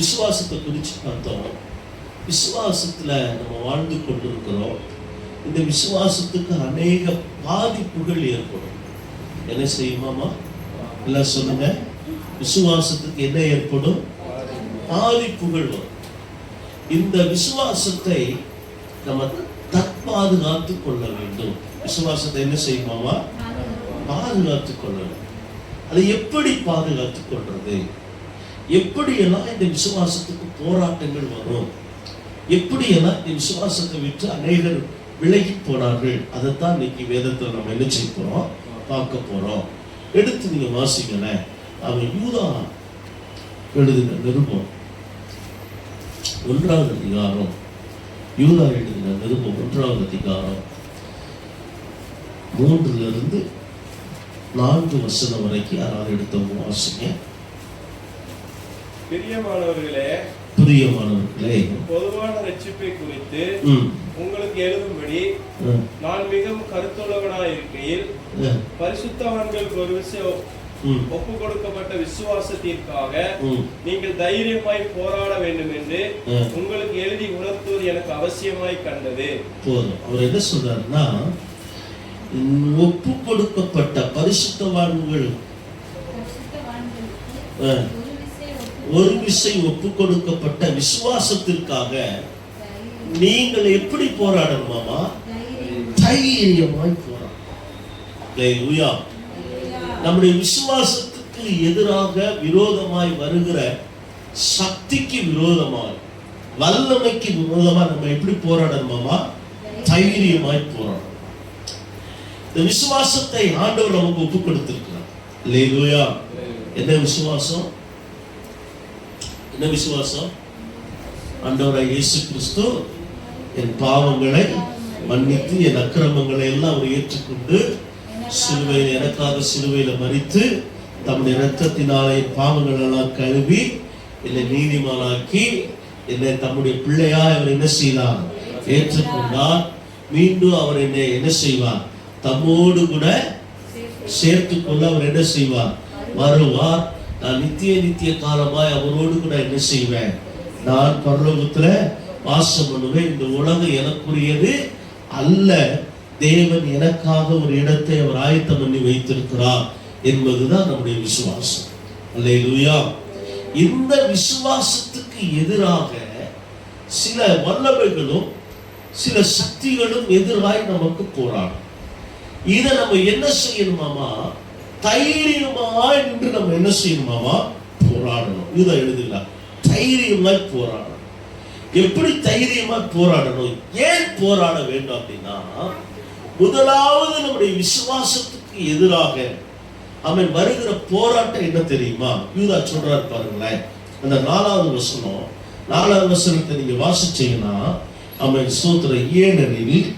விசுவாசத்தை குறித்து பார்த்தோம். விசுவாசத்துல நம்ம வாழ்ந்து கொண்டிருக்கிறோம். இந்த விசுவாசத்துக்கு அநேக பாதிப்புகள் ஏற்படும். என்ன செய்யுமாமா? எல்லாம் சொல்லுங்க. விசுவாசத்துக்கு என்ன ஏற்படும்? பாதிப்புகள் வரும். இந்த விசுவாசத்தை நம்ம தற்பாதுகாத்து கொள்ள வேண்டும். விசுவாசத்தை என்ன செய்யுமாமா? பாதுகாத்துக் கொள்ள வேண்டும். அதை எப்படி பாதுகாத்துக் கொள்றது? எப்படியெல்லாம் இந்த விசுவாசத்துக்கு போராட்டங்கள் வரும்? எப்படியெல்லாம் இந்த விசுவாசத்தை விட்டு அநேகர் விலகி போனார்கள்? அதைத்தான் இன்னைக்கு வேதத்தில் நம்ம என்ன செய்ய போறோம்? பார்க்க போறோம். எடுத்து நீங்க வாசிங்களேன். அவன் யூதா எழுதின நிருபம் 1வது அதிகாரம், யூதா எழுதின நிருபம் 1வது அதிகாரம் 3 4 வசனம் வரைக்கும் யாராவது எடுத்தவங்க வாசிங்க. பிரியமானவர்களே, பொதுவான ரட்சிப்பை குறித்து உங்களுக்கு எழுதும்படி நான் மிகவும் கருத்துள்ளவனாய் இருக்கையில் பரிசுத்தவான்களுக்கு ஒரு விஷயம் ஒப்பு கொடுக்கப்பட்ட விசுவாசத்திற்காக நீங்கள் தைரியமாய் போராட வேண்டும் என்று உங்களுக்கு எழுதி உணர்த்துவது எனக்கு அவசியமாய் கண்டது. போதும். அவர் என்ன சொல்றாருன்னா, ஒப்பு கொடுக்கப்பட்ட பரிசுத்தவான்கள் ஒரு விசை ஒப்பு கொடுக்கப்பட்ட விசுவாசத்திற்காக நீங்கள் எப்படி போராடணுமாமா? தைரியமாய் போராடணும். நம்முடைய விசுவாசத்துக்கு எதிராக விரோதமாய் வருகிற சக்திக்கு விரோதமாய், வல்லமைக்கு விரோதமாய் நம்ம எப்படி போராடணுமாமா? தைரியமாய் போராடணும். இந்த விசுவாசத்தை ஆண்டவர் நமக்கு ஒப்பு கொடுத்திருக்கிறார். அல்லேலூயா. என்ன விசுவாசம்? என்ன விசுவாசம்? ஆண்டவராகிய இயேசு கிறிஸ்து என் பாவங்களை மன்னித்து என் அக்கிரமங்களை எல்லாம் அவர் ஏற்றுக்கொண்டு சிலுவையில் எனக்காக சிலுவையில மரித்து தம்முடைய இரத்தத்தினாலே பாவங்கள் எல்லாம் கழுவி என்னை நீதிமானாக்கி என்னை தம்முடைய பிள்ளையாய் அவர் என்ன செய்தார்? ஏற்றுக்கொண்டார். மீண்டும் அவர் என்னை என்ன செய்வார்? தம்மோடு கூட சேர்த்துக் கொள்ள அவர் என்ன செய்வார்? வருவார். நான் நித்திய காலமாய் அவரோடு கூட என்ன செய்வேன்? நான் பரலோகத்துல வாசம் பண்ணுவேன். இந்த உலகம் எனக்குரியது அல்ல. தேவன் எனக்காக ஒரு இடத்தை அவர் ஆயத்தம் பண்ணி வைத்திருக்கிறார் என்பதுதான் நம்முடைய விசுவாசம். அல்லேலூயா. இந்த விசுவாசத்துக்கு எதிராக சில வல்லமைகளும் சில சக்திகளும் எதிராய் நமக்கு போராடும். இதை நம்ம என்ன செய்யணுமாமா? தைரியமாய் நின்று நம்ம என்ன செய்யணுமாமா? போராடணும். இதை எழுதுகிறார். தைரியமாய் போராடணும். எப்படி தைரியமாய் போராடணும்? ஏன் போராட வேண்டும் அப்படின்னா, முதலாவது நம்முடைய விசுவாசத்துக்கு எதிராக அவன் வருகிற போராட்டம் என்ன தெரியுமா? யூதா சொல்றாரு பாருங்களேன். அந்த 4வது வசனம், 4வது வசனத்தை நீங்க வாசிச்சீங்கன்னா அவன் சோத்திர ஏனெனில்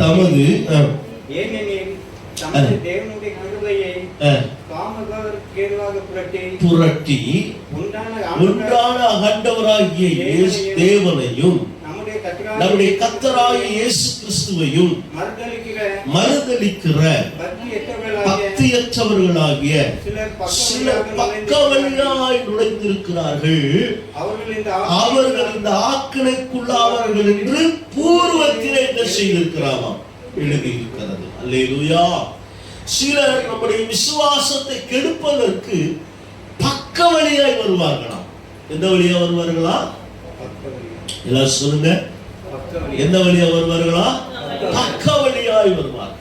தமது தேவனுடைய கிருபையை புரட்டி உண்டான அகண்டவராகிய தேவனையும் நம்முடைய கர்த்தராகிய இயேசு கிறிஸ்துவையும் மறுதலிக்கிற பக்தியற்றவர்களாகிய சிலர் பக்கவழியாய் நுழைந்திருக்கிறார்கள். அவர்கள் இந்த ஆக்கினைக்குள்ளாவார்கள் என்று பூர்வத்திலே என்ன செய்திருக்கிறாராம்? எழுதியிருக்கிறது. அல்லேலூயா. சிலர் நம்முடைய விசுவாசத்தை கெடுப்பதற்கு பக்க வழியாய் வருவார்களாம். எந்த வழியா வருவார்களா? எல்லாம் சொல்லுங்க. எந்த வழியா வருவார்களா? பக்க வழியாய் வருவார்.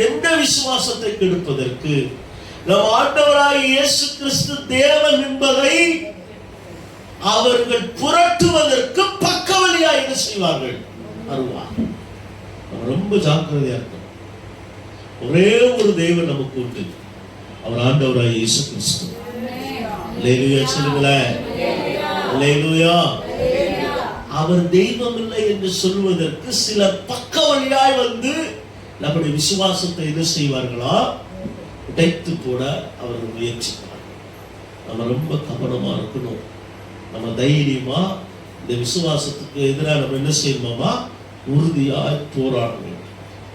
எந்த விசுவாசத்தை கெடுப்பதற்கு? நம் ஆண்டவராகிய இயேசு கிறிஸ்து தேவன் என்பதை அவர்கள் புரட்டுவதற்கு பக்க வழியாய் என்ன செய்வார்கள்? வருவார். ரொம்ப ஜாக்கிரதையா இருக்கும். ஒரே ஒரு தேவன் நமக்கு உண்டு. அவர் ஆண்டவராகிய இயேசு கிறிஸ்து. அல்லேலூயா சொல்லுங்களேன். அல்லேலூயா. அவர் தெய்வம் இல்லை என்று சொல்வதற்கு சிலர் பக்க வழியாய் வந்து நம்முடைய விசுவாசத்தை என்ன செய்வார்களா? உடைத்து போட அவர்கள் முயற்சிப்பார்கள். நம்ம ரொம்ப கவனமா இருக்கணும். நம்ம தைரியமா இந்த விசுவாசத்துக்கு எதிராக நம்ம என்ன செய்யணுமா? உறுதியாய் போராடணும்.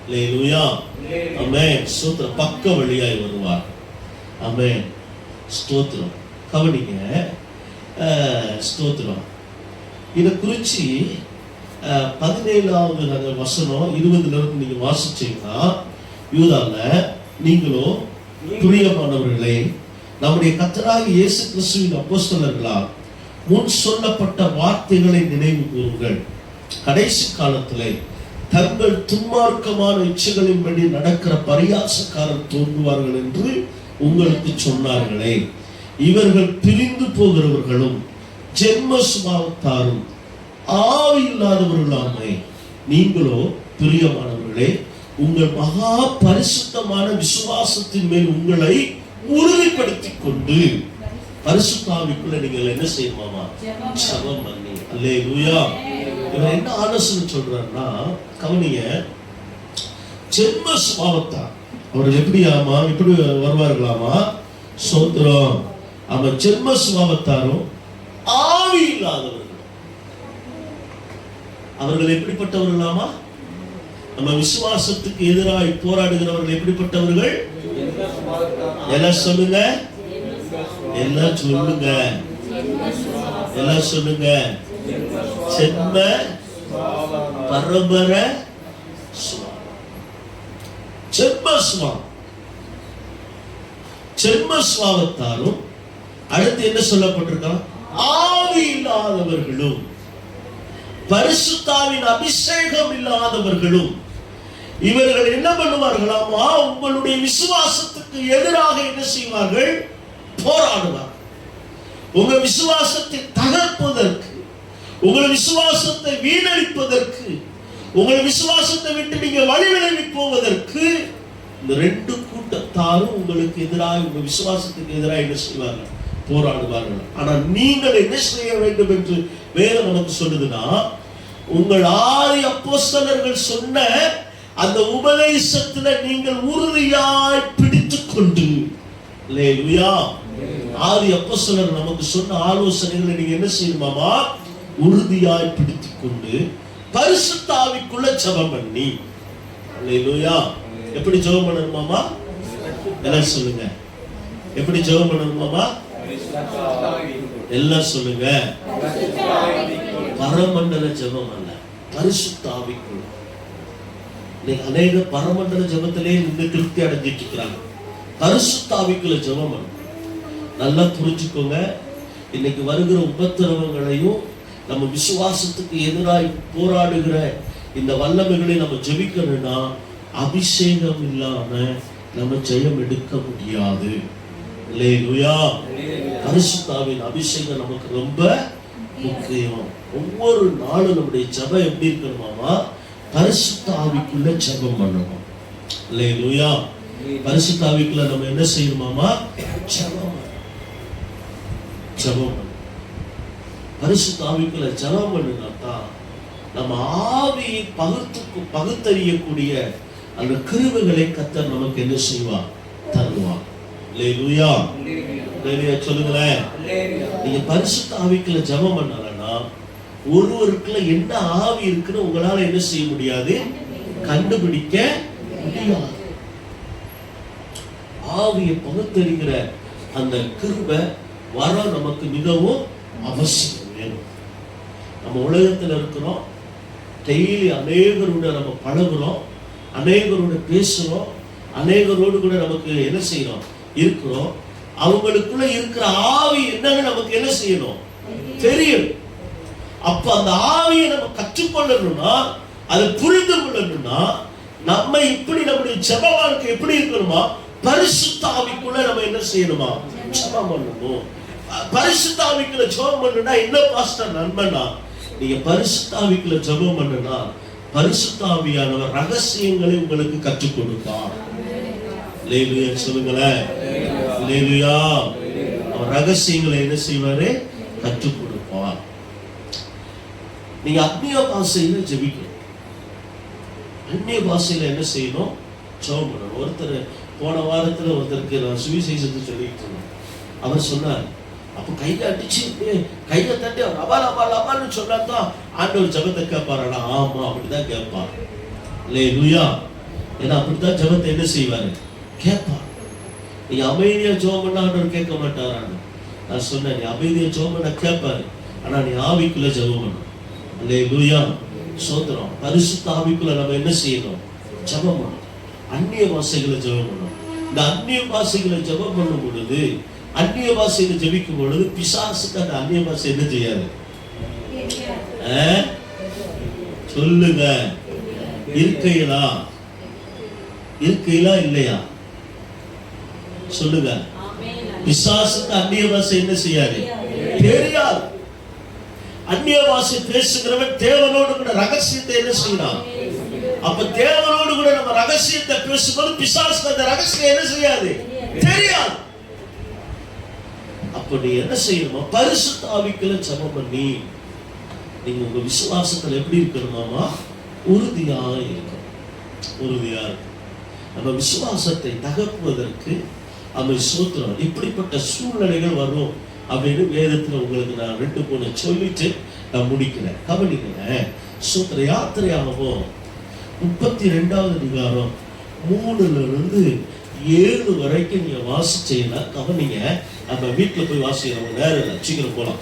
அல்லேலூயா. ஆமென். ஸ்தோத்திரம். பக்க வழியாய் வருவார். ஆமென். ஸ்தோத்திரம். கவனிங்க. ஸ்தோத்திரம். இதை குறித்து 17வது வசனம் 20ல இருந்து நீங்க வாசிச்சீங்கன்னா, யூதால நீங்களோ பிரியமானவர்களே, நம்முடைய கர்த்தராகிய இயேசு கிறிஸ்துவின் அப்போஸ்தலர்களால் முன் சொல்லப்பட்ட வார்த்தைகளை நினைவு கூறுங்கள். கடைசி காலத்திலே தங்கள் துன்மார்க்கமான இச்சைகளின்படி நடக்கிற பரியாசக்காரர் தோன்றுவார்கள் என்று உங்களுக்கு சொன்னார்களே. இவர்கள் பிரிந்து போகிறவர்களும் ஜென்ம சுபாவத்தாரும் ஆவி இல்லாதவர்களாமே. நீங்களோ பிரியமானவர்களே, உங்கள் மகா பரிசுத்தமான விசுவாசத்தின் மேல் உங்களை உறுதிப்படுத்திக் கொண்டு பரிசுத்த ஆவிக்குள்ள நீங்கள் என்ன செய்யணுமாமா? ஜெபம் பண்ணி. அல்லேலூயா. இவர் என்ன ஆலோசனை சொல்றாருன்னா, கவனிங்க, ஜென்ம சுபாவத்தார் அவர்கள் எப்படியாமா இப்படி வருவார்களாமா? சோத்திரம். அவன் ஜென்ம சுபாவத்தாரும் ஆவி இல்லாதவர்கள். அவர்கள் எப்படிப்பட்டவர்களாமா? நம்ம விசுவாசத்துக்கு எதிராக போராடுகிறவர்கள் எப்படிப்பட்டவர்கள்? எல்லாம் சொல்லுங்க, எல்லாம் சொல்லுங்க, எல்லாம் சொல்லுங்க. ஜென்ம பரம்பர ஜென்ம சுபாவத்தாரும், அடுத்து என்ன சொல்லப்பட்டிருக்கா? ஆவி இல்லாதவர்களும் பரிசுத்தாவின் அபிஷேகம் இல்லாதவர்களும். இவர்கள் என்ன பண்ணுவார்களாமா? உங்களுடைய விசுவாசத்துக்கு எதிராக என்ன செய்வார்கள்? போராடுவார்கள். உங்க விசுவாசத்தை தகர்ப்பதற்கு, உங்கள் விசுவாசத்தை வீணடிப்பதற்கு, உங்கள் விசுவாசத்தை விட்டு நீங்க வழிவிலகி போவதற்கு இந்த ரெண்டு கூட்டத்தாரும் உங்களுக்கு எதிராக, உங்க விசுவாசத்துக்கு எதிராக என்ன செய்வார்கள்? போராடுவார்கள். ஆனா நீங்கள் என்ன செய்ய வேண்டும் என்று வேதம் நமக்கு சொல்லுதுன்னா, உங்கள் ஆதி அப்போஸ்தலர்கள் சொன்ன அந்த உபதேசத்துல நீங்கள் உறுதியாய் பிடித்துக் கொண்டு, அல்லேலூயா, ஆதி அப்போஸ்தலர் நமக்கு சொன்ன ஆலோசனைகளை நீங்க என்ன செய்யணுமாமா? உறுதியாய் பிடித்துக் கொண்டு பரிசுத்த ஆவிக்குள்ள ஜெபம் பண்ணி. அல்லேலூயா. எப்படி ஜெபம் பண்ணணுமாமா? எல்லாம் சொல்லுங்க. எப்படி ஜெபம் பண்ணணுமாமா? எல்லாம் சொல்லுங்க. பரமண்டல ஜெபம் அல்ல, பரிசுத்த ஆவிக்குள்ள. இன்னைக்கு அநேக பரமண்டல ஜெபத்திலே நின்று திருப்தி அடைஞ்சிட்டு இருக்கிறாங்க. பரிசுத்த ஆவிக்குள்ள ஜெபம் பண்ணு. நல்லா புரிஞ்சுக்கோங்க. இன்னைக்கு வருகிற உபத்திரவங்களையும் நம்ம விசுவாசத்துக்கு எதிராக போராடுகிற இந்த வல்லமைகளை நம்ம ஜெபிக்கணும்னா, அபிஷேகம் இல்லாம நம்ம ஜெயம் எடுக்க முடியாது. அல்லேலூயா. பரிசுத்தாவின் அபிஷேகம் நமக்கு ரொம்ப முக்கியம். ஒவ்வொரு நாளும் நம்முடைய ஜெபம் எப்படி இருக்கணுமாமா? பரிசுத்த ஆவிக்குள்ள ஜெபம் பண்ணணும். அல்லேலூயா. பரிசுத்த ஆவிக்குள்ள நம்ம என்ன செய்யணுமாமா? ஜெபம். பரிசுத்த ஆவிக்குள்ள ஜெபம் பண்ணினா நம்ம ஆவியை பகுத்தறியக்கூடிய அந்த கிருபைகளை கர்த்தர் நமக்கு என்ன செய்வார்? தருவார். அல்லேலூயா. அல்லேலூயா சொல்லுங்களேன். நீங்க பரிசுத்த ஆவிக்குள்ள ஜெபம் பண்ணலன்னா, ஒருவருக்குள்ள என்ன ஆவி இருக்குன்னு உங்களால என்ன செய்ய முடியாது? கண்டுபிடிக்க முடியாது. ஆவியை பகுத்தறிகிற அந்த கிருபை வர நமக்கு மிகவும் அவசியம் வேணும். நம்ம உலகத்தில் இருக்கிறோம், டெய்லி அநேகரோட நம்ம பழகுறோம், அநேகரோட பேசுறோம், அநேகரோடு கூட நமக்கு என்ன செய்யணும்? இருக்கிறோம். அவங்களுக்குள்ள இருக்கிற ஆவி என்னன்னு நமக்கு என்ன செய்யணும்? தெரியும். அப்ப அந்த ஆவியை நம்ம கற்றுக்கொள்ளணும்னா, அதை புரிந்து கொள்ளணும்னா, நம்ம இப்படி நம்முடைய ஜெப வாழ்க்கை எப்படி இருக்கணுமா? பரிசுத்த ஆவிக்குள்ள நம்ம என்ன செய்யணுமா? ஜெபம் பண்ணணும். பரிசுத்த ஆவிக்குள்ள ஜெபம் பண்ணணும்னா என்ன பாஸ்டர் நன்மைனா, நீங்க பரிசுத்த ஆவிக்குள்ள ஜெபம் பண்ணணும்னா, பரிசுத்த ஆவியானவர் ரகசியங்களை உங்களுக்கு கற்றுக் கொடுப்பார். அல்லேலூயா சொல்லுங்களேன். அல்லேலூயா. அவர் ரகசியங்களை என்ன செய்வாரு? கற்றுக் கொடுப்பார். நீங்க அந்நிய பாஷையில ஜெபிக்கணும். அந்நிய பாஷையில என்ன செய்யணும்? ஜெபம் பண்ணணும். ஒருத்தர் போன வாரத்துல ஒருத்தருக்கு நான் சுவிசேஷத்தை சொல்லிட்டு இருந்தேன். அவர் சொன்னார், அப்ப கையில அடிச்சு கையில தட்டி அவர் அபால் அபால் அபால்னு சொன்னாதான் ஆண்டவர் ஜெபத்தை கேட்பாரா? ஆமா, அப்படிதான் கேட்பார். அல்லேலூயா. ஏன்னா அப்படித்தான் ஜெபத்தை என்ன செய்வாரு? கேட்பார். நீங்க அமைதியா ஜெபம் பண்ணா ஆண்டவர் கேட்க மாட்டாரான்னு. நான் சொன்னேன், நீ அமைதியை ஜெபம் பண்ண கேட்பாரு, ஆனா நீ ஆவிக்குள்ள ஜெபம் பண்ணணும். அல்லேலூயா, சோத்திரம். பரிசுத்த ஆவிக்குள்ள நம்ம என்ன செய்யணும்? ஜெபம் பண்ணணும். அந்நிய பாஷைகளை ஜெபம் பண்ணணும். இந்த அந்நிய பாஷைகளை ஜெபம் பண்ணும் பொழுது, அந்நிய பாஷைகளை ஜெபிக்கும் பொழுது பிசாசுக்கு அந்த அந்நிய பாஷை என்ன செய்யாது? சொல்லுங்க, இருக்கையிலா இல்லையா? சொல்லுங்க. பிசாசுக்கு அந்நிய பாஷை என்ன செய்யாது? தெரியாது. அந்நிய பாஷை பேசுகிறவன் தேவனோடு கூட ரகசியத்தை என்ன செய்யலாம்? அப்ப தேவனோடு கூட நம்ம ரகசியத்தை பேசும்போது பிசாசுக்கு அந்த ரகசியம் என்ன செய்யாது? தெரியாது. அப்ப நீ என்ன செய்யணுமா? பரிசுத்த ஆவிக்குள்ள ஜெபம் பண்ணி நீங்க உங்க விசுவாசத்துல எப்படி இருக்கணுமாமா? உறுதியா இருக்கணும். உறுதியா இருக்கும். நம்ம விசுவாசத்தை தகர்ப்பதற்கு நம்ம சோத்திரம் இப்படிப்பட்ட சூழ்நிலைகள் வரும் அப்படின்னு வேதத்துல உங்களுக்கு நான் 2-3 சொல்லிட்டு நான் முடிக்கிறேன். கவனிங்க. சூத்திர யாத்திரையாகவும் 32வது அதிகாரம் 3-7 வரைக்கும் நீங்க வாசிச்சீங்கன்னா கவனிங்க. நம்ம வீட்டுல போய் வாசிக்கிறவங்க நேரம் இல்லை, சீக்கிரம் போலாம்.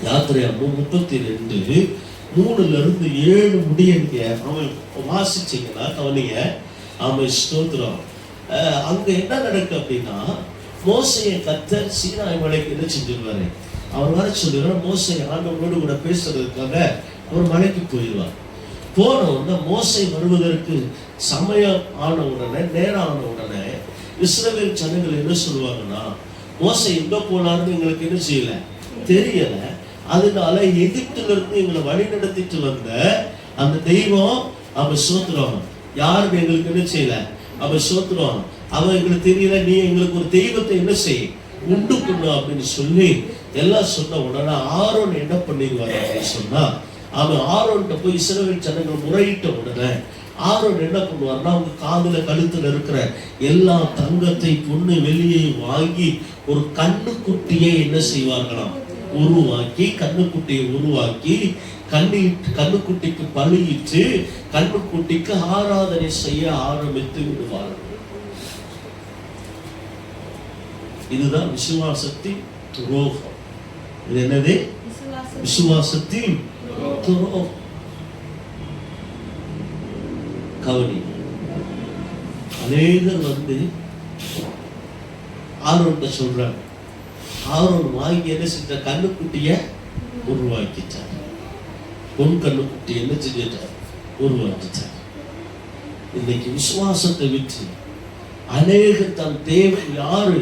யாத்திரையாகவும் 32:3-7 முடிய நீங்க அவன் வாசிச்சீங்கன்னா கவனிங்க. அவன் ஸ்தோத்திரம். அங்க என்ன நடக்கு அப்படின்னா, மோசையை கர்த்தர் சீனாய் மலைக்கு என்ன செஞ்சிருவாரு? அவர் வர சொல்லுவார். மோசை ஆண்டவரோடு கூட பேசுறதுக்காக ஒரு மலைக்கு போயிடுவார். போன உடனே மோசை வருவதற்கு சமயம் ஆன உடனே, நேரம் ஆன உடனே இஸ்ரவேல் ஜனங்கள் என்ன சொல்லுவாங்கன்னா, மோசை எங்க போனாருன்னு எங்களுக்கு என்ன செய்யல, தெரியல. அதனால எகிப்திலிருந்து எங்களை வழி நடத்திட்டு வந்த அந்த தெய்வம் அவன் சோத்துறோம் யாருன்னு எங்களுக்கு என்ன செய்யல, அவன் சோத்துறோம் அவன் எங்களுக்கு தெரியல, நீ எங்களுக்கு ஒரு தெய்வத்தை என்ன செய், உண்டு பண்ணு அப்படின்னு சொல்லி எல்லாம் சொன்ன உடனே ஆரோன் என்ன பண்ணிடுவார் அப்படின்னு சொன்னா, அவன் ஆரோன்கிட்ட போய் இஸ்ரவேல் ஜனங்கள் முறையிட்ட உடனே ஆரோன் என்ன பண்ணுவார்னா, அவங்க காதுல கழுத்துல இருக்கிற எல்லா தங்கத்தை பொண்ணு வெளியே வாங்கி ஒரு கண்ணுக்குட்டியை என்ன செய்வார்களாம், உருவாக்கி, கண்ணுக்குட்டியை உருவாக்கி கண்ணுக்குட்டிக்கு பலியிட்டு கண்ணுக்குட்டிக்கு ஆராதனை செய்ய ஆரம்பித்து விடுவார்கள். இதுதான் விசுவாசத்தின் துரோகம். இது என்னது? விசுவாசத்தின் துரோகம். கவனி. அநேகர் வந்து ஆரோன்ட்ட சொல்றாங்க. ஆரோன் வாங்கி என்ன செஞ்ச, கண்ணுக்குட்டிய உருவாக்கிட்டார். பொன் கண்ணுக்குட்டி என்ன செஞ்சிட்டார், உருவாக்கிட்டார். இன்னைக்கு விசுவாசத்தை விட்டு அநேகர் தன் தேவன் யாரு,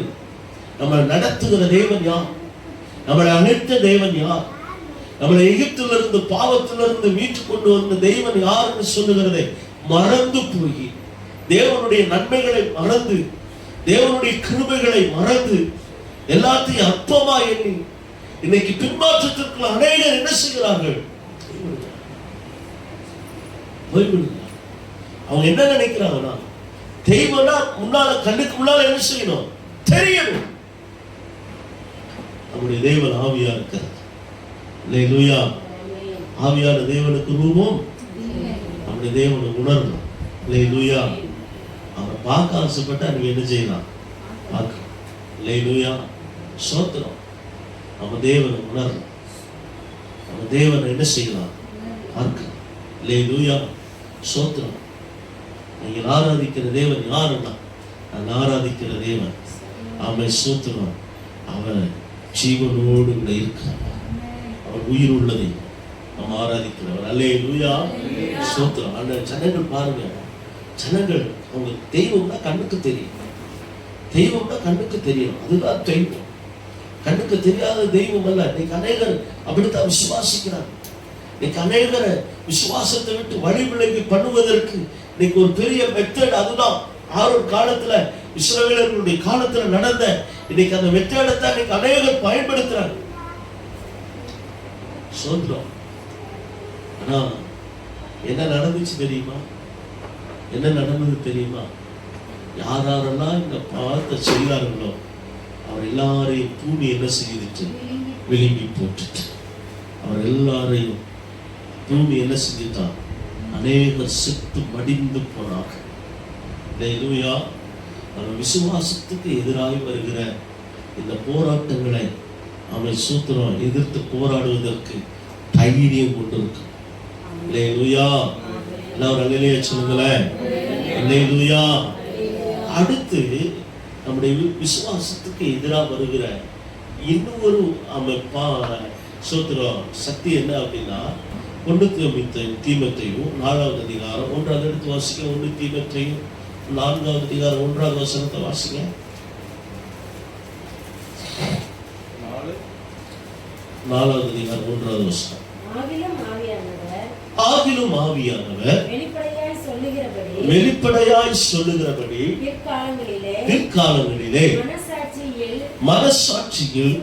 நம்மளை நடத்துகிற தேவன் யார், நம்மளை அழைத்த தேவன் யார், நம்மளை எகிப்திலிருந்து பாவத்திலிருந்து மீட்டு கொண்டு வந்த தெய்வன் யாருன்னு சொல்லுகிறதை மறந்து போய், தேவனுடைய நன்மைகளை மறந்து, தேவனுடைய கிருபைகளை மறந்து, எல்லாத்தையும் அற்பமா எண்ணி இன்னைக்கு பின்மாற்றத்திற்கு அநேகர் என்ன செய்கிறார்கள், அவங்க என்ன நினைக்கிறாங்கன்னா, தெய்வம்னா முன்னால கண்ணுக்கு முன்னால என்ன செய்யணும், தெரியணும். நம்முடைய தேவன் ஆவியா இருக்கிறார். அல்லேலூயா. ஆவியான தேவனுக்கு ரூபம், நம்முடைய தேவனை உணரணும். அல்லேலூயா. அவரை பார்க்க ஆசைப்பட்டா நீங்க என்ன செய்யலாம், பார்க்கலாம். அல்லேலூயா. சோத்திரம். நம்ம தேவனை உணரணும். நம்ம தேவனை என்ன செய்யலாம், பார்க்கலாம். அல்லேலூயா. சோத்திரம். நீங்கள் ஆராதிக்கிற தேவன் யாருன்னா, நான் ஆராதிக்கிற தேவன் அவன் சோத்திரம். அவன் ஜீவனோடு கூட இருக்கிறான். அவன் உயிர் உள்ளதை நம்ம ஆராதிக்கிறவர். அல்லேலூயா. சோத்திரம். அந்த ஜனங்கள் பாருங்க, ஜனங்கள் அவங்க தெய்வம்னா கண்ணுக்கு தெரியும், தெய்வம்னா கண்ணுக்கு தெரியும், அதுதான் தெய்வம். கண்ணுக்கு தெரியாத தெய்வம் அல்ல. இன்னைக்கு அநேகர் அப்படித்தான் விசுவாசிக்கிறாங்க. இன்னைக்கு அநேகரை விசுவாசத்தை விட்டு வழி விலகி பண்ணுவதற்கு இன்னைக்கு ஒரு பெரிய மெத்தட், அதுதான் ஆரோன் காலத்துல, இஸ்ரவேலர்களுடைய காலத்துல நடந்த இன்னைக்கு அந்த மெத்தடத்தை இன்னைக்கு அநேகர் பயன்படுத்துறாங்க. சொல்றோம். ஆனா என்ன நடந்துச்சு தெரியுமா, என்ன நடந்தது தெரியுமா, யாரெல்லாம் இந்த பாவத்தை செய்தார்களோ அவர் எல்லாரையும் பூமி என்ன செய்துட்டு விழுங்கி போட்டுட்டு, அவர் எல்லாரையும் பூமி என்ன செஞ்சுட்டான், அநேகர் செத்து மடிந்து போனார்கள். அல்லேலூயா. நம்ம விசுவாசத்துக்கு எதிராக வருகிற இந்த போராட்டங்களை அவனை சூத்திரம் எதிர்த்து போராடுவதற்கு தைரியம் கொண்டிருக்கு. அல்லேலூயா. எல்லாரும் அல்லேலூயா சொல்லுங்களேன். அல்லேலூயா. அடுத்து நம்முடைய விசுவாசத்துக்கு எதிராக வருகிற இன்னொரு அமைப்பா சூத்திரம் சக்தி என்ன அப்படின்னா 1 தீமோத்தேயும் 4வது அதிகாரம் 1வது எடுத்து வாசிக்க. 1 தீமோத்தேயும் 4வது அதிகாரம் 1வது வசனத்தை வாசிங்க. 4வது அதிகாரம் 1வது வசனம். ஆகிலும் ஆவியானவர் வெளிப்படையாய் சொல்லுகிறபடி பிற்காலங்களிலே மனசாட்சியில்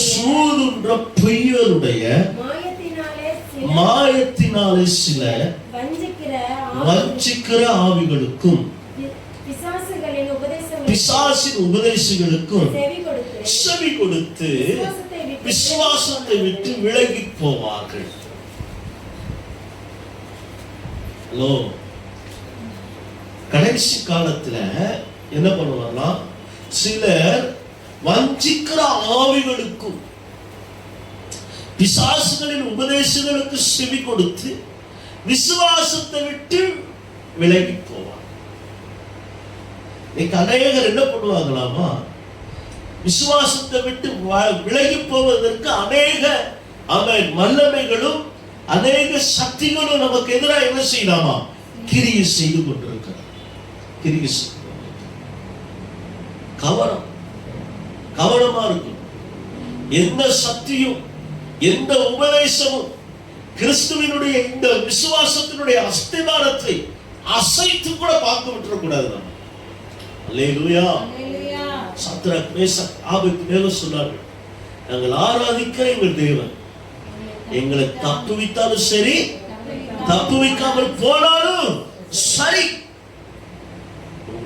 சூதுன்ற பொய்யருடைய மாயத்தினாலே சில வஞ்சிக்கிற ஆவிகளுக்கும் பிசாசின் உபதேசங்களுக்கும் செவி கொடுத்து விசுவாசத்தை விட்டு விலகி போவார்கள். ஹலோ, கடைசி காலத்துல என்ன பண்ணுவாங்கன்னா சிலர் வஞ்சிக்கிற ஆவிகளுக்கும் பிசாசுகளின் உபதேசங்களுக்கு செவி கொடுத்து விசுவாசத்தை விட்டு விலகி போவார். அநேகர் என்ன பண்ணுவாங்களாமா, விசுவாசத்தை விட்டு விலகி போவதற்கு அநேக வல்லமைகளும் அநேக சக்திகளும் நமக்கு எதிராக என்ன செய்யலாமா, கிரியை செய்து கொண்டிருக்கிறார். கிரியை கவனமா இருக்கும். எந்த சக்தியும் எந்த உபதேசமும் கிறிஸ்துவினுடைய இந்த விசுவாசத்தினுடைய அஸ்திவாரத்தை அசைத்து கூட பார்க்க விட்டுறக்கூடாது. அல்லேலூயா. சத்ரக் மேஷக் ஆபேத்நேகோ சொன்னார்கள், நாங்கள் ஆராதிக்கிற எங்கள் தேவன் எங்களை தப்புவித்தாலும் சரி தப்புவிக்காமல் போனாலும் சரி,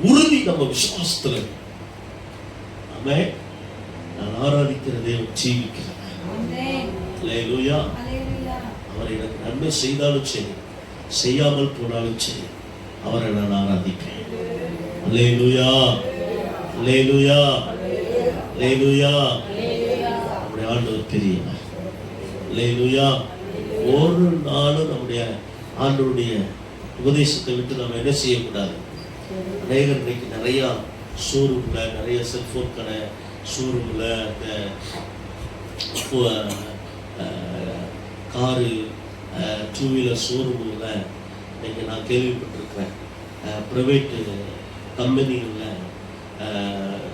உறுதி நம்ம விசுவாசத்துல. ஆமென். நான் ஆராதிக்கிற தேவன் ஜீவிக்கிறார். அல்லேலூயா. அவர் எனக்கு நன்மை செய்தாலும் சரி செய்யாமல் போனாலும் சரி அவரை நான் ஆராதிப்பேன். அல்லேலூயா. அல்லேலூயா. அல்லேலூயா. நம்முடைய ஆண்டவர் பெரியவர். அல்லேலூயா. ஒரு நாளும் நம்முடைய ஆண்டவருடைய உபதேசத்தை விட்டு நம்ம என்ன செய்யக்கூடாது. அநேகர் இன்னைக்கு நிறைய ஷோரூம்ல, நிறைய செல்போன் கடை ஷோரூம்ல, இந்த காரு 2 வீலர் ஷோரூமில் இன்னைக்கு நான் கேள்விப்பட்டிருக்கிறேன். ப்ரைவேட்டு கம்பெனிகளில்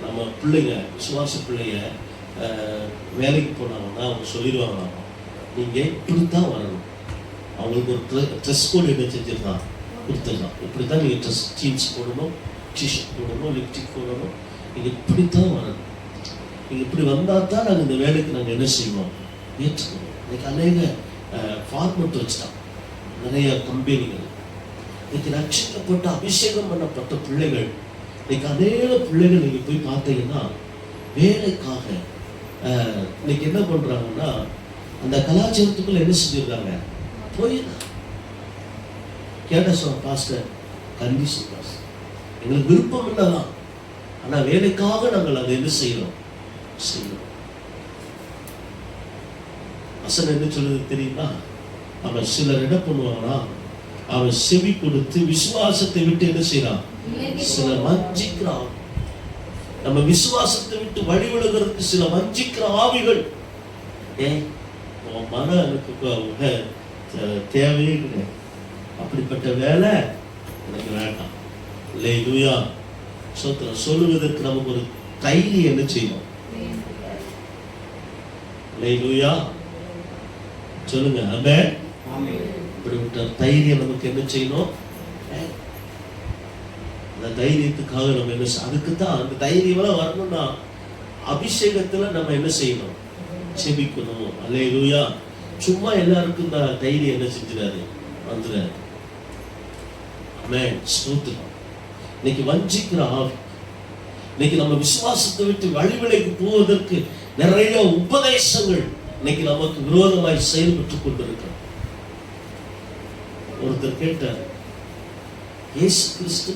நம்ம பிள்ளைங்க, விசுவாச பிள்ளைங்க வேலைக்கு போனாங்கன்னா அவங்க சொல்லிடுவாங்களாம், நீங்கள் இப்படித்தான் வரணும். அவங்களுக்கு ஒரு ட்ரெஸ் கோட் என்ன செஞ்சிடலாம், கொடுத்துடலாம். இப்படி தான் நீங்கள் ட்ரெஸ் ஜீன்ஸ் போடணும், டிஷர்ட் போடணும், லிப்ஸ்டிக் போடணும், நீங்கள் இப்படித்தான் வரணும். நீங்கள் இப்படி வந்தால் தான் நாங்கள் இந்த வேலைக்கு நாங்கள் என்ன செய்வோம், ஏற்றுக்கணும். இன்னைக்கு அநேக ஃபார்மெட் வச்சுட்டான் நிறைய கம்பெனிகள். இன்னைக்கு ரட்சிக்கப்பட்ட அபிஷேகம் பண்ணப்பட்ட பிள்ளைகள், இன்னைக்கு அநேக பிள்ளைகள் நீங்கள் போய் பார்த்தீங்கன்னா வேலைக்காக இன்னைக்கு என்ன பண்ணுறாங்கன்னா அந்த கலாச்சாரத்துக்குள்ள என்ன செஞ்சிருக்காங்க, போயிடலாம். கேட்ட சொன்ன பாஸ்டர், கண்டிஷன் பாஸ்டர், எங்களுக்கு விருப்பம் இல்லைதான், ஆனால் வேலைக்காக நாங்கள் அதை என்ன செய்யணும். வசனம் என்ன சொல்லுது தெரியுமா, அவன் சிலர் என்ன பண்ணுவாங்கன்னா அவன் செவி கொடுத்து விசுவாசத்தை விட்டு என்ன செய்யறான், சிலர் வஞ்சிக்கிறான். நம்ம விசுவாசத்தை விட்டு வழி விழுகிறதுக்கு சில வஞ்சிக்கிற ஆவிகள். மன எனக்கு தேவையே கிடையாது, அப்படிப்பட்ட வேலை எனக்கு வேண்டாம். அல்லேலூயா. சொல்லுவதற்கு நமக்கு ஒரு தைரியம் என்ன செய்யணும். அல்லேலூயா. சொல்லுங்க. ஆமென். இப்படிப்பட்ட தைரியம் நமக்கு என்ன செய்யணும். அந்த தைரியத்துக்காக நம்ம என்ன, அதுக்கு தான் அந்த தைரியம் வரணும்னா அபிஷேகத்துல நம்ம என்ன செய்யணும், செபிக்கணும். அல்லேலூயா. சும்மா எல்லாருக்கும் இந்த தைரியம் என்ன செஞ்சிடாது, வந்துடாது. ஆமென். ஸ்தோத்திரம். இன்னைக்கு வஞ்சிக்கிற ஆவி, இன்னைக்கு நம்ம விசுவாசத்தை விட்டு வழிவிலைக்கு போவதற்கு நிறைய உபதேசங்கள் இன்னைக்கு நமக்கு விரோதமாய் செயல்பட்டுக் கொண்டிருக்கிறோம். ஒருத்தர் கேட்டார், இயேசு கிறிஸ்து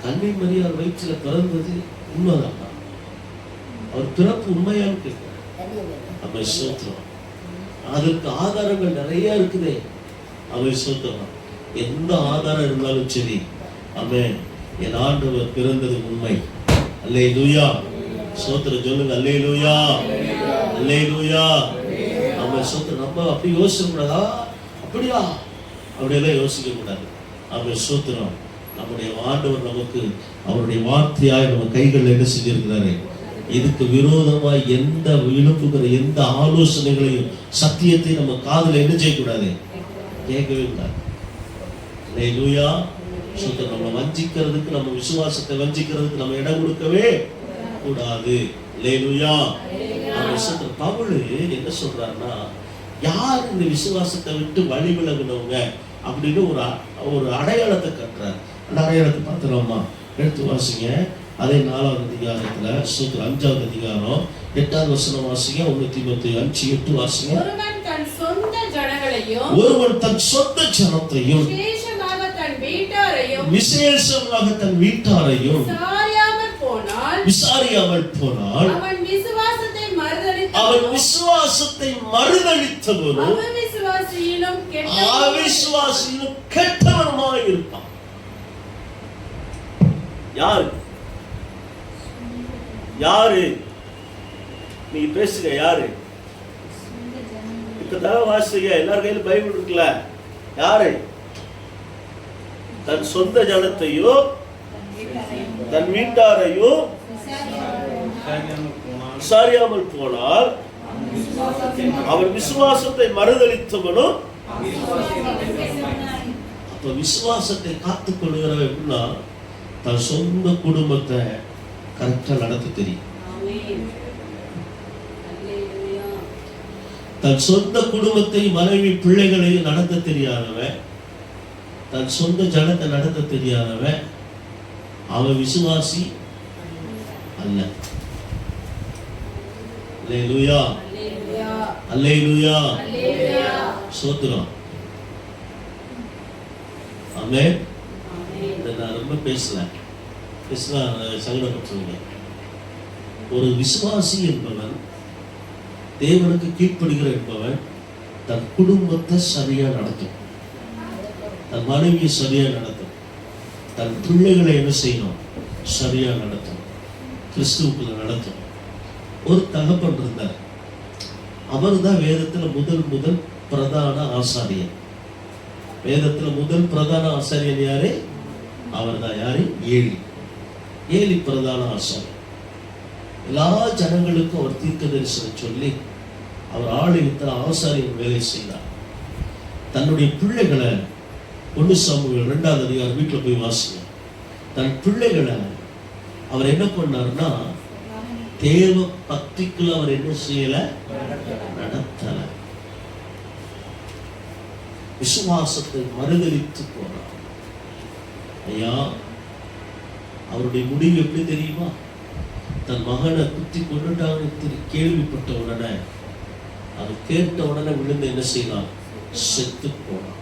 கன்னி மரியாள் வயிற்றில் பிறந்தது உண்மைதான், அவர் பிறப்பு உண்மையான்னு கேட்கிறார். நம்ம சோத்திரம். அதற்கு ஆதாரங்கள் நிறைய இருக்குது. அவை சோத்திரம். எந்த ஆதாரம் இருந்தாலும் சரி, ஆமென், என் ஆண்டவர் பிறந்தது உண்மை. அல்லேலூயா. சோத்திரம் சொல்லுங்க. அல்லேலூயா, அல்லேலூயா. நம்ம சோத்திரம். நம்ம அப்படி யோசிக்க கூடாதா? அப்படியா? அப்படியெல்லாம் யோசிக்க கூடாது. நம்ம சோத்திரம். நம்முடைய ஆண்டவர் நமக்கு அவருடைய வார்த்தையாய் நம்ம கைகளில் என்ன செஞ்சிருக்கிறாரு? இதுக்கு விரோதமாய் எந்த இழுப்புகிற எந்த ஆலோசனைகளையும் சத்தியத்தை நம்ம காதுல என்ன செய்யக்கூடாது? கேட்கவே கூடாது. அல்லேலூயா. சோத்திரம். நம்ம வஞ்சிக்கிறதுக்கு, நம்ம விசுவாசத்தை வஞ்சிக்கிறதுக்கு நம்ம இடம் கொடுக்கவே கூடாது. அல்லேலூயா. பவுல் என்ன சொல்றாருன்னா, யார் இந்த விசுவாசத்தை விட்டு வழி விலகுனவங்க அப்படின்னு ஒரு அடையாளத்தை கட்டுறாரு. அந்த அடையாளத்தை பார்த்துறோமா? எடுத்து வாசிங்க. அதே 4வது அதிகாரத்துல சூத்திரம் 5வது அதிகாரம் 8வது வசனம் வாசிங்க. 1 தீமோத்தேயு 5:8 வாசிங்க. ஒருவன் தன் சொந்த ஜனங்களையும் விசேஷமாக தன் வீட்டாரையும் விசாரியாமல் போனால் அவன் விசுவாசத்தை மறுதலித்தவனும் அவிசுவாசியிலும் கெட்டவனுமாய் இருப்பான். யாரு? யாரு? நீங்க பேசுங்க. யாரு? இப்பதான் வாசிங்க. எல்லார் கையிலும் பைபிள் இருக்குல்ல. யாரு? தன் சொந்த ஜனத்தையோ தன் வீட்டாரையோ விசாரியாமல் போனால் அவன் விசுவாசத்தை மறுதலித்தவனும். அப்ப விசுவாசத்தை காத்துக் கொள்கிறவன் எப்படின்னா, தன் சொந்த குடும்பத்தை கரெக்டா நடத்த தெரியும். தன் சொந்த குடும்பத்தை, மனைவி, பிள்ளைகளை நடத்த தெரியாதவன், தன் சொந்த ஜனத்தை நடத்த தெரியாதவன், அவன் விசுவாசி அல்ல. அல்லேலூயா, அல்லேலூயா. சோத்திரம். ஆமென். நான் ரொம்ப பேசல சங்கடப்பட்டுருங்க. ஒரு விசுவாசி என்பவன், தேவனுக்கு கீழ்ப்படுகிற என்பவன் தன் குடும்பத்தை சரியா நடத்தும், தன் மனைவியை சரியா நடத்தும், தன் பிள்ளைகளை என்ன செய்யணும்? சரியா நடத்தும், கிறிஸ்துவுக்குள்ள நடத்தும். ஒரு தகப்பன் இருந்தார். அவர் தான் வேதத்துல முதல் பிரதான ஆசாரியர். வேதத்துல முதல் பிரதான ஆசாரியர் யாரு? அவர் தான். யாரு? ஏலி பிரதான ஆசாரியர். எல்லா ஜனங்களுக்கும் அவர் தீர்க்க தரிசனம் சொல்லி அவர் ஆலயத்தில் ஆசாரியர் வேலை செய்தார். தன்னுடைய பிள்ளைகளை 1 சாமுவேல் 2வது அதிகாரம் வீட்டில் போய் வாசிங்க. தன் பிள்ளைகளை அவர் என்ன பண்ணார்னா, தேவ பக்திக்குள்ள அவர் என்ன செய்யல? நடத்தல. விசுவாசத்தை மறுதலித்து போனார். ஐயா, அவருடைய முடிவு எப்படி தெரியுமா? தன் மகனை குத்தி கொண்டுட்டாங்க கேள்விப்பட்ட உடனே, அவர் கேட்ட உடனே விழுந்து என்ன செய்யலாம்? செத்து போனான்.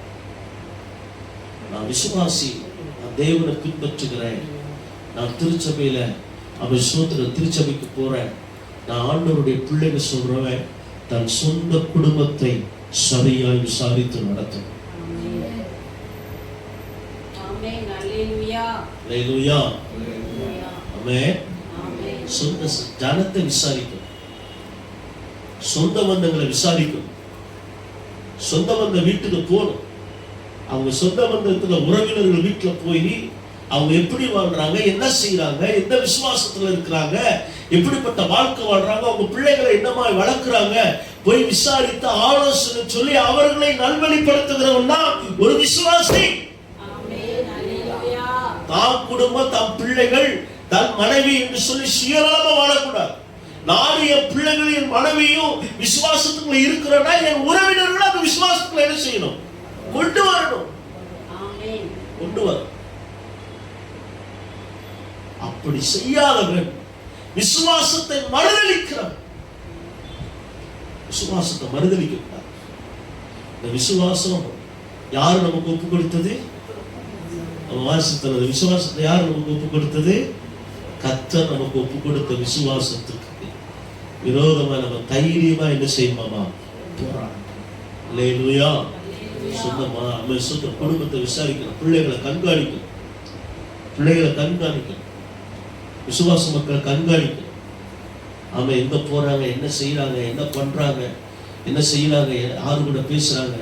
நான் விசுவாசி, நான் தேவனை பின்பற்றுகிறேன், நான் திருச்சபையில அவன் சோதர திருச்சபைக்கு போறேன், நான் ஆண்டவருடைய பிள்ளைங்க சொல்றவன், தன் சொந்த குடும்பத்தை சரியாய் விசாரித்து நடத்தும். சொந்த ஜனத்தை விசாரிக்கும், சொந்த பந்தங்களை விசாரிக்கும், சொந்த பந்த வீட்டுக்கு போகணும். அவங்க சொந்த பந்தத்துல உறவினர்கள் வீட்டுல போய் அவங்க எப்படி வாழ்றாங்க, என்ன செய்யறாங்க, எந்த விசுவாசத்துல இருக்கிறாங்க, எப்படிப்பட்ட வாழ்க்கை வாழ்றாங்க, அவங்க பிள்ளைகளை என்னமா வளர்க்குறாங்க, போய் விசாரித்து ஆலோசனை சொல்லி அவர்களை நல்வழிப்படுத்துகிறவன் தான் ஒரு விசுவாசி. தாம் குடும்பம், தம் பிள்ளைகள், தன் மனைவி என்று சொல்லி சுயநலமா வாழக்கூடாது. நான் என் பிள்ளைகள், என் மனைவியும் விசுவாசத்துக்குள்ள இருக்கிறனா, என் உறவினர்கள் அந்த விசுவாசத்துக்குள்ள என்ன செய்யணும்? கொண்டு வரணும், கொண்டு வர. அப்படி செய்யாதவன் விசுவாசத்தை மறுதலிக்கிறான். விசுவாசத்தை மறுதலிக்க கூடாது. இந்த விசுவாசம் யாரு நமக்கு ஒப்பு கொடுத்தது? நம்ம வாசித்தது விசுவாசத்தை யாரு நமக்கு ஒப்பு கொடுத்தது? கர்த்தர் நமக்கு ஒப்பு கொடுத்த விசுவாசத்துக்கு விரோதமா நம்ம தைரியமா என்ன செய்யணுமாமா? போராடணும். அல்லேலூயா. சொந்தமா நம்ம சொந்த குடும்பத்தை விசாரிக்கணும், பிள்ளைகளை கண்காணிக்கணும், விசுவாச மக்களை கண்காணிக்கணும். அவன் எங்க போறாங்க, என்ன செய்யறாங்க, என்ன பண்றாங்க, என்ன செய்யறாங்க, யாரு கூட பேசுறாங்க,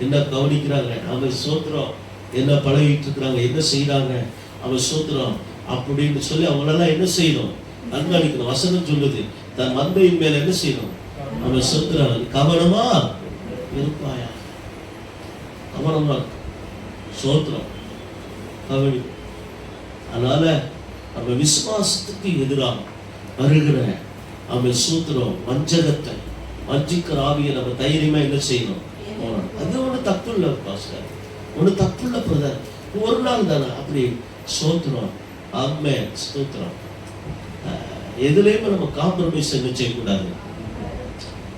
என்ன கவனிக்கிறாங்க, அவன் சோத்திரம் என்ன பழகிட்டு இருக்கிறாங்க, என்ன செய்யறாங்க, அவன் சோத்திரம் அப்படின்னு சொல்லி அவங்களெல்லாம் என்ன செய்யணும்? கண்காணிக்கணும். வசனம் சொல்லுது, தன் மந்தையின் மேல என்ன செய்யணும்? அவன் சோத்திரம் கவனமா இருப்பாயா, கவனமா இருக்கு, சோத்திரம் கவனி. அதனால நம்ம விசுவாசத்துக்கு எதிராக வருகிற அவன் சூத்திரம் வஞ்சகத்தை, வஞ்சிக்கிற ஆவியை நம்ம தைரியமா என்ன செய்யணும்? அது ஒண்ணு தப்பு இல்லை பாஸ்டர், ஒண்ணு தப்பு இல்லை பிரதர், ஒரு நாள் தானே அப்படி சோத்திரம். ஆமே ஸ்தோத்திரம். எதுலையுமே நம்ம காம்ப்ரமைஸ் என்ன செய்யக்கூடாது.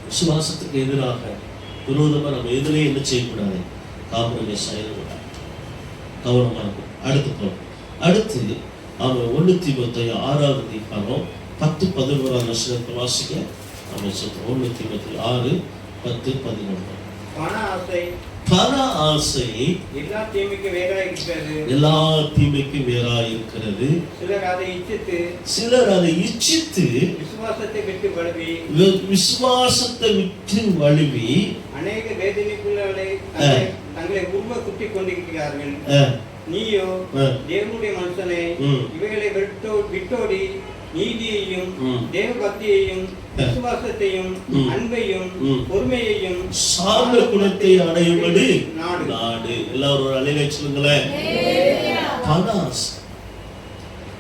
விசுவாசத்துக்கு எதிராக விரோதமா நம்ம எதுலையும் என்ன செய்யக்கூடாது, காம்ப்ரமைஸ் ஆயிடக்கூடாது, கவனமா இருக்கும். அடுத்து அவன் 1 தீமோத்தேயு 6வது அதிகாரம் 10-11 வசனத்தை வாசிக்க. அவன் சொல்றான் 1 தீமோத்தேயு 6:10-11. பண ஆசை எல்லா தீமைக்கும் வேறாய் இருக்கிறது. சிலர் அதை இச்சித்து விசுவாசத்தை விட்டு வழுவி அநேக வேதனைக்குள்ளே தங்களை உருவ குத்திக் கொண்டிருக்கிறார்கள். நீயோ தேவனுடைய மனுஷனை இவைகளை விட்டோடி நீதியையும் தேவ பக்தியையும் விசுவாசத்தையும் அன்பையும் பொறுமையையும் சார்ந்த குணத்தை அடையும்படி நாடு. எல்லாரும் ஒரு அலையில சொல்லுங்களேன்.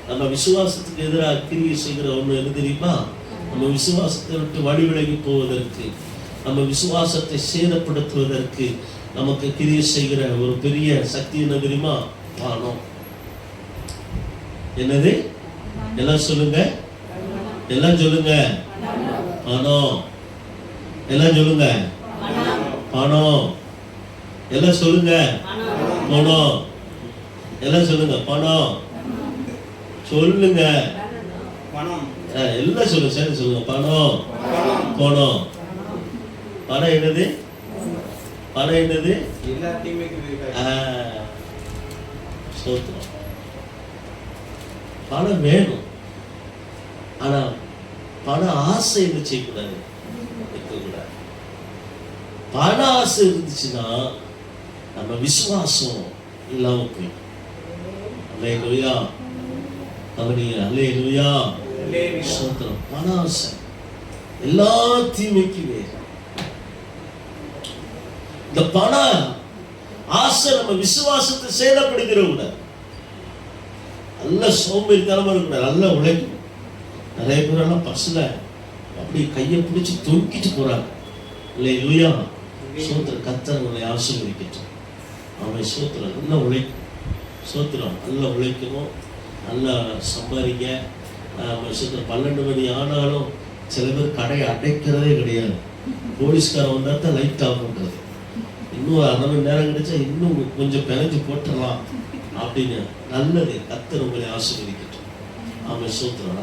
நம்ம விசுவாசத்துக்கு எதிராக கிரியை செய்கிற ஒண்ணு என்ன தெரியுமா? நம்ம விசுவாசத்தை விட்டு வழி விலகி போவதற்கு, நம்ம விசுவாசத்தை சேதப்படுத்துவதற்கு நமக்கு கிரியை செய்கிற ஒரு பெரிய சக்தி என்ன தெரியுமா? பணம். என்னது? எல்லாம் சொல்லுங்க, எல்லாம் சொல்லுங்க. பணம். எல்லாம் சொல்லுங்க, பணம். எல்லாம் சொல்லுங்க, பணம். எல்லாம் சொல்லுங்க, பணம். சொல்லுங்க, பணம். எல்லாம் சொல்லுங்க, சரி சொல்லுங்க. பணம், பணம். பணம் என்னது? பணம் என்னது? எல்லா தீமைக்கும் சோத்திரம். பணம் வேணும், ஆனா பண ஆசை என்ன செய்யக்கூடாது, இருக்கக்கூடாது. பண ஆசை இருந்துச்சுன்னா நம்ம விசுவாசம் இல்லாம போய். அல்லேலூயா, அல்லேலூயா, சோத்திரம். பண ஆசை எல்லா தீமைக்கும் வேறு. இந்த பண ஆசை நம்ம விசுவாசத்தை சேதப்படுகிற கூடாது. நல்ல சோம்பேறித்தனமா இருக்கக்கூடாது, நல்லா உழைக்கணும். நிறைய பேரெல்லாம் பஸ்ல அப்படி கையை பிடிச்சி தொங்கிட்டு போறாங்க. அல்லேலூயா, சோத்திரம். கர்த்தர் உங்களை ஆசீர்வதிக்கட்டும். அவன் சோத்திரம் நல்லா உழைக்கணும், சோத்திரம் நல்லா உழைக்கணும், நல்லா சம்பாதிக்க. சோத்திரம் 12 மணி ஆனாலும் சில பேர் கடையை அடைக்கிறதே கிடையாது. போலீஸ்காரன் வந்தா தான் லைட் ஆஃப் பண்றது. இன்னும் 1/2 மணி நேரம் கிடைச்சா இன்னும் கொஞ்சம் பிணைஞ்சு போட்டுடலாம் அப்படின்னு. நல்லது, கர்த்தர் உங்களை ஆசீர்வதிக்கட்டும். அவன் சோத்திரம்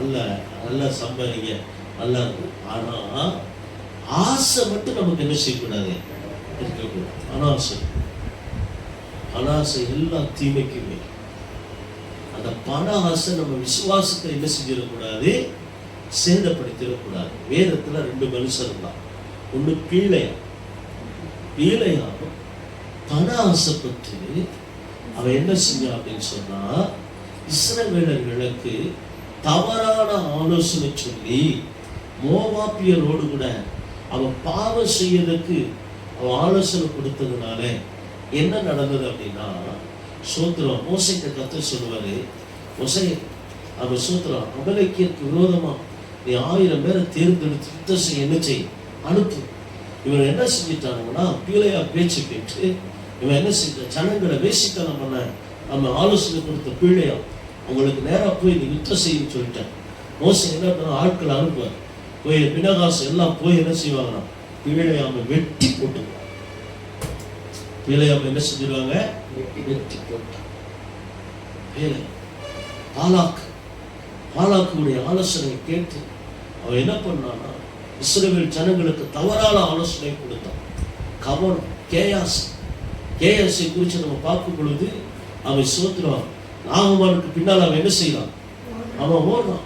நல்லா சம்பாதிங்க, நல்லா இருக்கும். ஆனா ஆசை மட்டும் நமக்கு என்ன செய்யக்கூடாது, இருக்கக்கூடாது. அனாசை எல்லா தீமைக்குமே. அந்த பண ஆசை நம்ம விசுவாசத்தை என்ன செஞ்சிடக்கூடாது, சேதப்படுத்திடக்கூடாது. வேதத்துல 2 மனுஷர் தான். ஒண்ணு பீழையா பண ஆசைப்பட்டு அவன் என்ன செஞ்சான் அப்படின்னு சொன்னா, இஸ்ரவேலர்களுக்கு தவறான ஆலோசனை சொல்லி மோவாபியரோடு கூட அவன் பாவம் செய்யறதுக்கு அவன் ஆலோசனை கொடுத்ததுனால என்ன நடந்தது அப்படின்னா, சோத்திரம் மோசைக்கு கர்த்தர் சொல்லுவாரு, மோசே அவன் சோத்திரம் அமலேக்கியருக்கு விரோதமா நீ 1000 பேரை தேர்ந்தெடுத்து யுத்தம் செய்ய என்ன செய், அனுப்பு. இவன் என்ன செஞ்சிட்டாங்கன்னா, பீழையா பேச்சு கேட்டு இவன் என்ன செஞ்ச, ஜனங்களை வேசித்தனம் பண்ண நம்ம ஆலோசனை கொடுத்த பீழையா உங்களுக்கு நேரா போய் நீ யுத்தம் செய்யன்னு சொல்லிட்டேன். மோசை என்ன பண்ண, ஆட்களை அனுப்புவார். போய் பினகாசு எல்லாம் போய் என்ன செய்வாங்கன்னா, பீழையாம வெட்டி போட்டுருவாங்க. பீழையாம என்ன செஞ்சிருவாங்க, வெட்டி போட்டான். பாலாக்குடைய ஆலோசனை கேட்டு அவன் என்ன பண்ணான்னா, இஸ்ரவேல் ஜனங்களுக்கு தவறான ஆலோசனை கொடுத்தான். கவனம், கேயாசை குறித்து நம்ம பார்க்கும் பொழுது அவன் சோத்துறான். நாகமானுக்கு பின்னால் அவன் என்ன செய்யறான்? அவன் ஓடுறான்.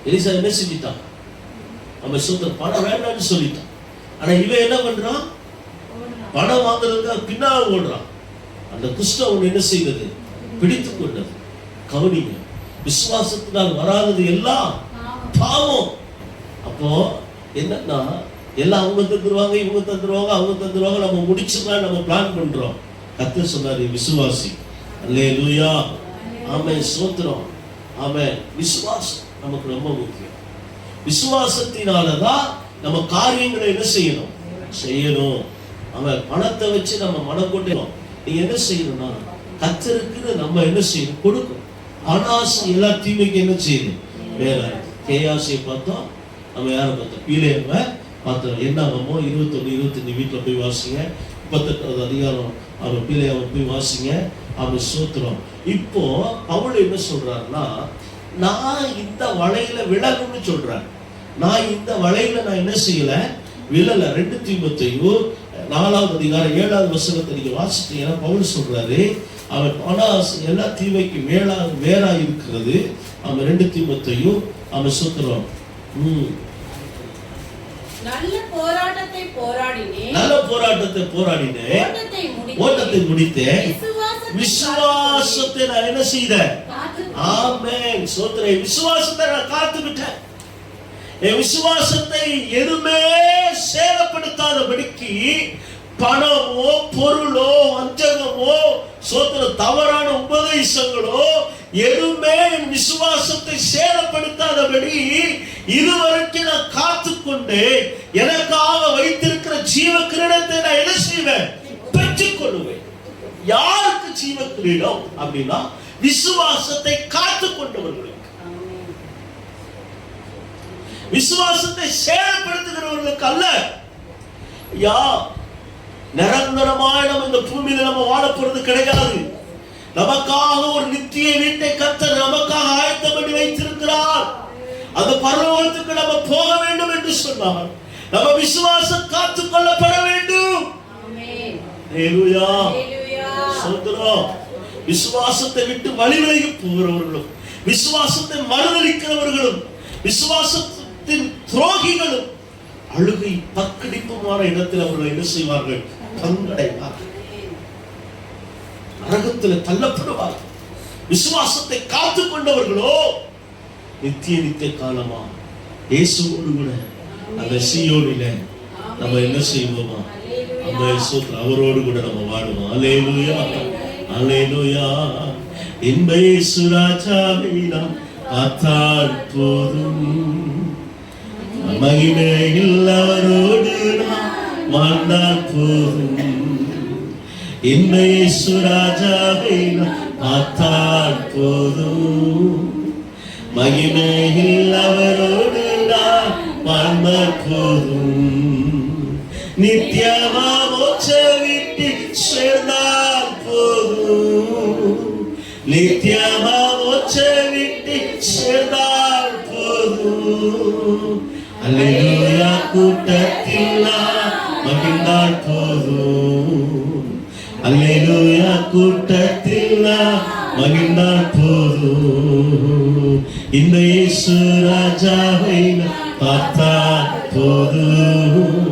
எலிசா என்ன செஞ்சிட்டான்? அவன் சோத்துற பணம் வேண்டாம்னு சொல்லிட்டான். ஆனா இவன் என்ன பண்றான்? பணம் வாங்குறதுக்கு பின்னால் ஓடுறான். அந்த குஷ்டம் அவன் என்ன செய்வது? பிடித்து கொண்டது. கவனிங்க, விசுவாசத்தினால் வராதது எல்லாம் பாவம். அப்போ என்னன்னா, எல்லாம் அவங்க தந்துருவாங்க, இவங்க தந்துருவாங்க, அவங்க தந்துருவாங்க, நம்ம முடிச்சுதான் நம்ம பிளான் பண்றோம். கர்த்தர் சொன்னாரு, விசுவாசி. அல்லேலூயா, ஆமென், ஸ்தோத்திரம், ஆமென். விசுவாசம் நமக்கு ரொம்ப முக்கியம். விசுவாசத்தினாலதான் நம்ம காரியங்களை என்ன செய்யணும். அவன் பணத்தை வச்சு நம்ம மனம் கொண்டு நீங்க என்ன செய்யணும்னா, கர்த்தருக்கு நம்ம என்ன செய்யணும்? கொடுக்கணும். ஆனாசை எல்லா தீமைக்கு என்ன செய்யணும்? வேற. கேயாசை பார்த்தோம், நம்ம யாரை பார்த்தோம்? பீலேயமை பார்த்தோம். என்ன ஆகுமோ 21, 25 வீட்டுல போய் வாசிங்க. 38வது அதிகாரம் அவன் பீலேயமை போய் வாசிங்க. அவன் சோத்திரம். இப்போ பவுல் என்ன சொல்றாருன்னா, நான் இந்த வலையில விலகுன்னு சொல்றேன். நான் இந்த வலையில நான் என்ன செய்யல? விழல. 2 தீமோத்தேயு 4வது அதிகாரம் 7வது வசனத்தை நீங்க வாசிட்டீங்கன்னா பவுல் சொல்றாரு, அவன் ஆனாசை எல்லா தீமைக்கு வேறா இருக்கிறது. அவன் 2 தீமோத்தேயு அவன் சோத்திரம். நல்ல போராட்டத்தை போராடினேன், ஓட்டத்தை முடித்தேன், விசுவாசத்தை நான் என்ன செய்தேன்? ஆமென், சோத்திரம். விசுவாசத்தை நான் காத்துக்கிட்டேன். என் விசுவாசத்தை எதுவுமே சேதப்படுத்தாதபடிக்கு பணமோ பொருளோ வஞ்சகமோ சோத்திர தவறான உபதேசங்களோ எதுவுமே என் விசுவாசத்தை சேதப்படுத்தாதபடி இதுவரைக்கும் நான் காத்துக்கொண்டு எனக்காக வைத்திருக்கிற ஜீவ கிரீடத்தை நான் என்ன செய்வேன்? பெற்றுக் கொள்வேன். யாருக்கு ஜீவ கிரீடம் அப்படின்னா, விசுவாசத்தை காத்துக் கொண்டவர்களுக்கு. விசுவாசத்தை சேதப்படுத்துகிறவர்களுக்கு அல்ல. நிரந்தரமாய் நம்ம இந்த பூமியில நம்ம வாழ போறது கிடையாது. நமக்காக ஒரு நித்திய வீட்டை கர்த்தர் நமக்காக ஆயத்தம் பண்ணி வைத்திருக்கிறார். அந்த பரலோகத்துக்கு நம்ம போக வேண்டும் என்று சொன்னார். நம்ம விசுவாசம் காத்துக் கொள்ளப்பட வேண்டும். ஹல்லேலூயா, ஸ்தோத்திரம். விசுவாசத்தை விட்டு வழி விலகி போகிறவர்களும், விசுவாசத்தை மறுதலிக்கிறவர்களும், விசுவாசத்தின் துரோகிகளும் அழுகை பக்கடிப்புமான இடத்தில் அவர்கள் என்ன செய்வார்கள்? பங்கடைவார்கள், நரகத்தில் தள்ளப்படுவார்கள். விசுவாசத்தை காத்துக் கொண்டவர்களோ நித்திய காலமா இயேசுவோடு கூட அந்த சீயோனிலே நம்ம என்ன செய்வோமா? அந்த அவரோடு கூட நம்ம வாழுவோம். அல்லேலூயா, அல்லேலூயா. இன்ப இயேசு ராஜாவை நாம் பார்த்தால் போதும், மகிமையில் அவரோடு நாம் வாழ்ந்தால் போதும். இன்ப இயேசு ராஜாவை நாம் பார்த்தால் போதும், மகிமையில் அவரோடு நாம் வாழ்ந்தால் போதும். நித்தியமா மோட்ச வீட்டில் சேர்ந்தால் போதும், நித்தியமா மோட்ச வீட்டில் சேர்ந்தால் போதும். அல்லேலூயா, கூட்டத்தில் நாம் மகிழ்ந்தால் போதும், அல்லேலூயா, கூட்டத்தில் நாம் மகிழ்ந்தால் போதும். இந்த இயேசு ராஜாவை பார்த்தால் போதும்,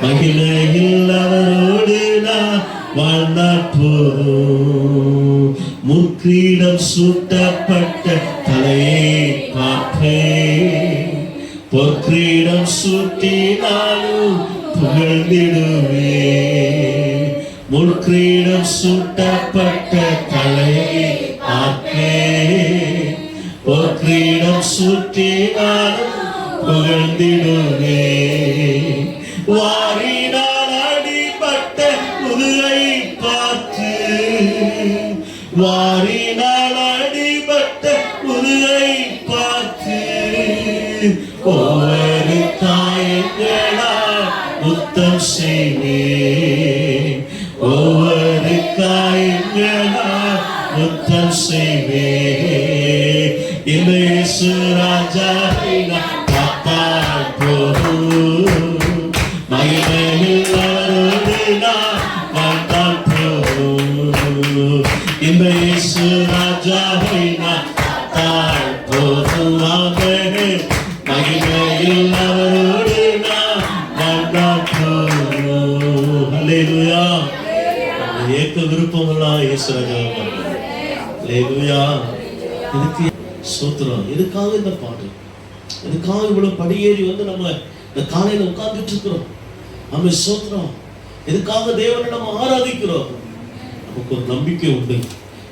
மகிமையில் அவரோடு நான் வாழ்ந்தால் போதும். முற்கிரீடம் சூட்டப்பட்ட தலையை பார்ப்பேன், பொற்கிரீடம் சூட்டினாலும் புகழ்ந்திடுவேன். முற்கிரீடம் சூட்டப்பட்ட தலையை பார்ப்பேன், பொற்கிரீடம் சூட்டினாலும் புகழ்ந்திடுவேன். வாரினால் அடிபட்ட முதுகை பார்த்து, வாரினால் அடிபட்ட முதுகை பார்த்து, ஒவ்வொரு காயங்களால் முத்தம் செய்வேன், ஒவ்வொரு காயங்களால் முத்தம் செய்வேன். இந்த இயேசு ராஜாவை நான் பார்த்தால் அவரோடு நான் வாழ்ந்தால் போதும். இந்த இயேசு ராஜாவை நான் பார்த்தால் போதும். மகிமையில் அவரோடு நான் வாழ்ந்தால் போதும். அல்லேலூயா. ஏக்க விருப்பமெல்லாம் இயேசு ராஜாவை. அல்லேலூயா. இதுக்கு ஸ்தோத்திரம். எதுக்காக இந்த பாடு? எதுக்காக இவ்வளவு படியேறி வந்து நம்ம இந்த காலையில உட்கார்ந்துட்டு இருக்கிறோம்? நம்ம ஸ்தோத்திரம். எதுக்காக தேவனை நம்ம ஆராதிக்கிறோம்? நமக்கு ஒரு நம்பிக்கை உண்டு.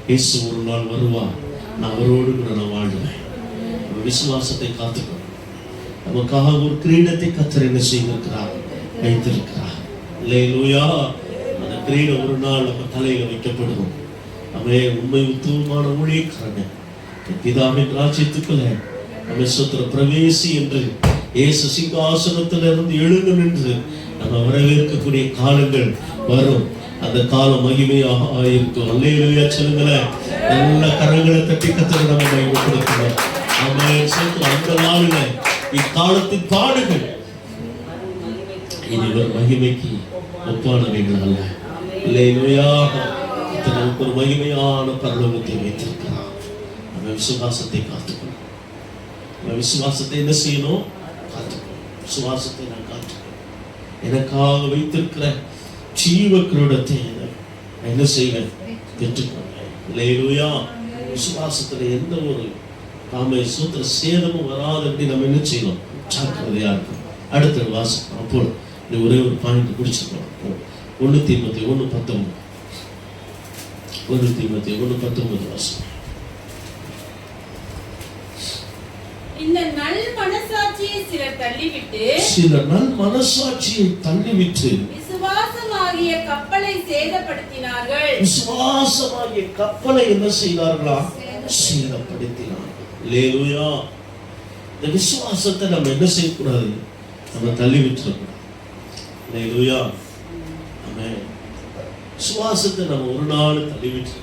இயேசு ஒரு நாள் வருவார், நான் அவரோடு கூட நான் வாழ்வேன். நம்ம விசுவாசத்தை காத்துக்கணும். நமக்காக ஒரு கிரீடத்தை கர்த்தர் என்ன செய்திருக்கிறார்? வைத்திருக்கிறார். அல்லேலூயா. அந்த கிரீடம் ஒரு நாள் நம்ம தலையில வைக்கப்படும். நம்ம உண்மை உத்தமமான ஊழியக்காரன் பிதாவின் ராஜ்யத்துக்குள்ள நம்ம சுத்திர பிரவேசி என்று இயேசு சிங்காசனத்திலிருந்து எழுந்து நின்று நம்ம வரவேற்கக்கூடிய காலங்கள் வரும். அந்த காலம் மகிமையாக ஆயிருக்கும். அல்லேலூயா சொல்லுங்களேன். நல்ல கரங்களை தட்டி கர்த்தரை நம்ம மகிமை கொடுக்கிறோம். அந்த நாளில இக்காலத்தின் பாடுகள் இனி மகிமைக்கு ஒப்பானவைகள் அல்ல. அல்லேலூயா. நமக்கு ஒரு மகிமையான பரலோகத்தை வைத்திருக்கிறார். நம்ம விசுவாசத்தை காத்துக்கணும். நம்ம விசுவாசத்தை என்ன செய்யணும்? காத்துக்கணும். விசுவாசத்தை நான் காத்துக்கணும். எனக்காக வைத்திருக்கிற ஜீவ கிரீடத்தை என்ன செய்வேன்? பெற்றுக்கொள்வேன். அல்லேலூயா. விசுவாசத்துல எந்த ஒரு நாம சூத்திர சேதமும் வராது அப்படி நம்ம என்ன செய்யணும்? ஜாக்கிரதையா இருக்கும். அடுத்த வாசம் அப்போ ஒரே ஒரு பாயிண்ட் குடிச்சிருக்கோம். 1 தீமோத்தேயு 1:19. 1 தீமோத்தேயு 1:19 வாசம். இந்த நல் மனசாட்சியை சிலர் தள்ளிவிட்டு விசுவாசமாகிய கப்பலை சேதப்படுத்தினார்கள். விசுவாசமாகிய கப்பலை என்ன செய்தார்களா? சேதப்படுத்தினார்கள். அல்லேலூயா. இந்த விசுவாசத்தை நம்ம என்ன செய்யக்கூடாது? நம்ம தள்ளி விட்டுறக்கூடாது. அல்லேலூயா. ஆமென். விசுவாசத்தை நம்ம ஒரு நாள் தள்ளி விட்டு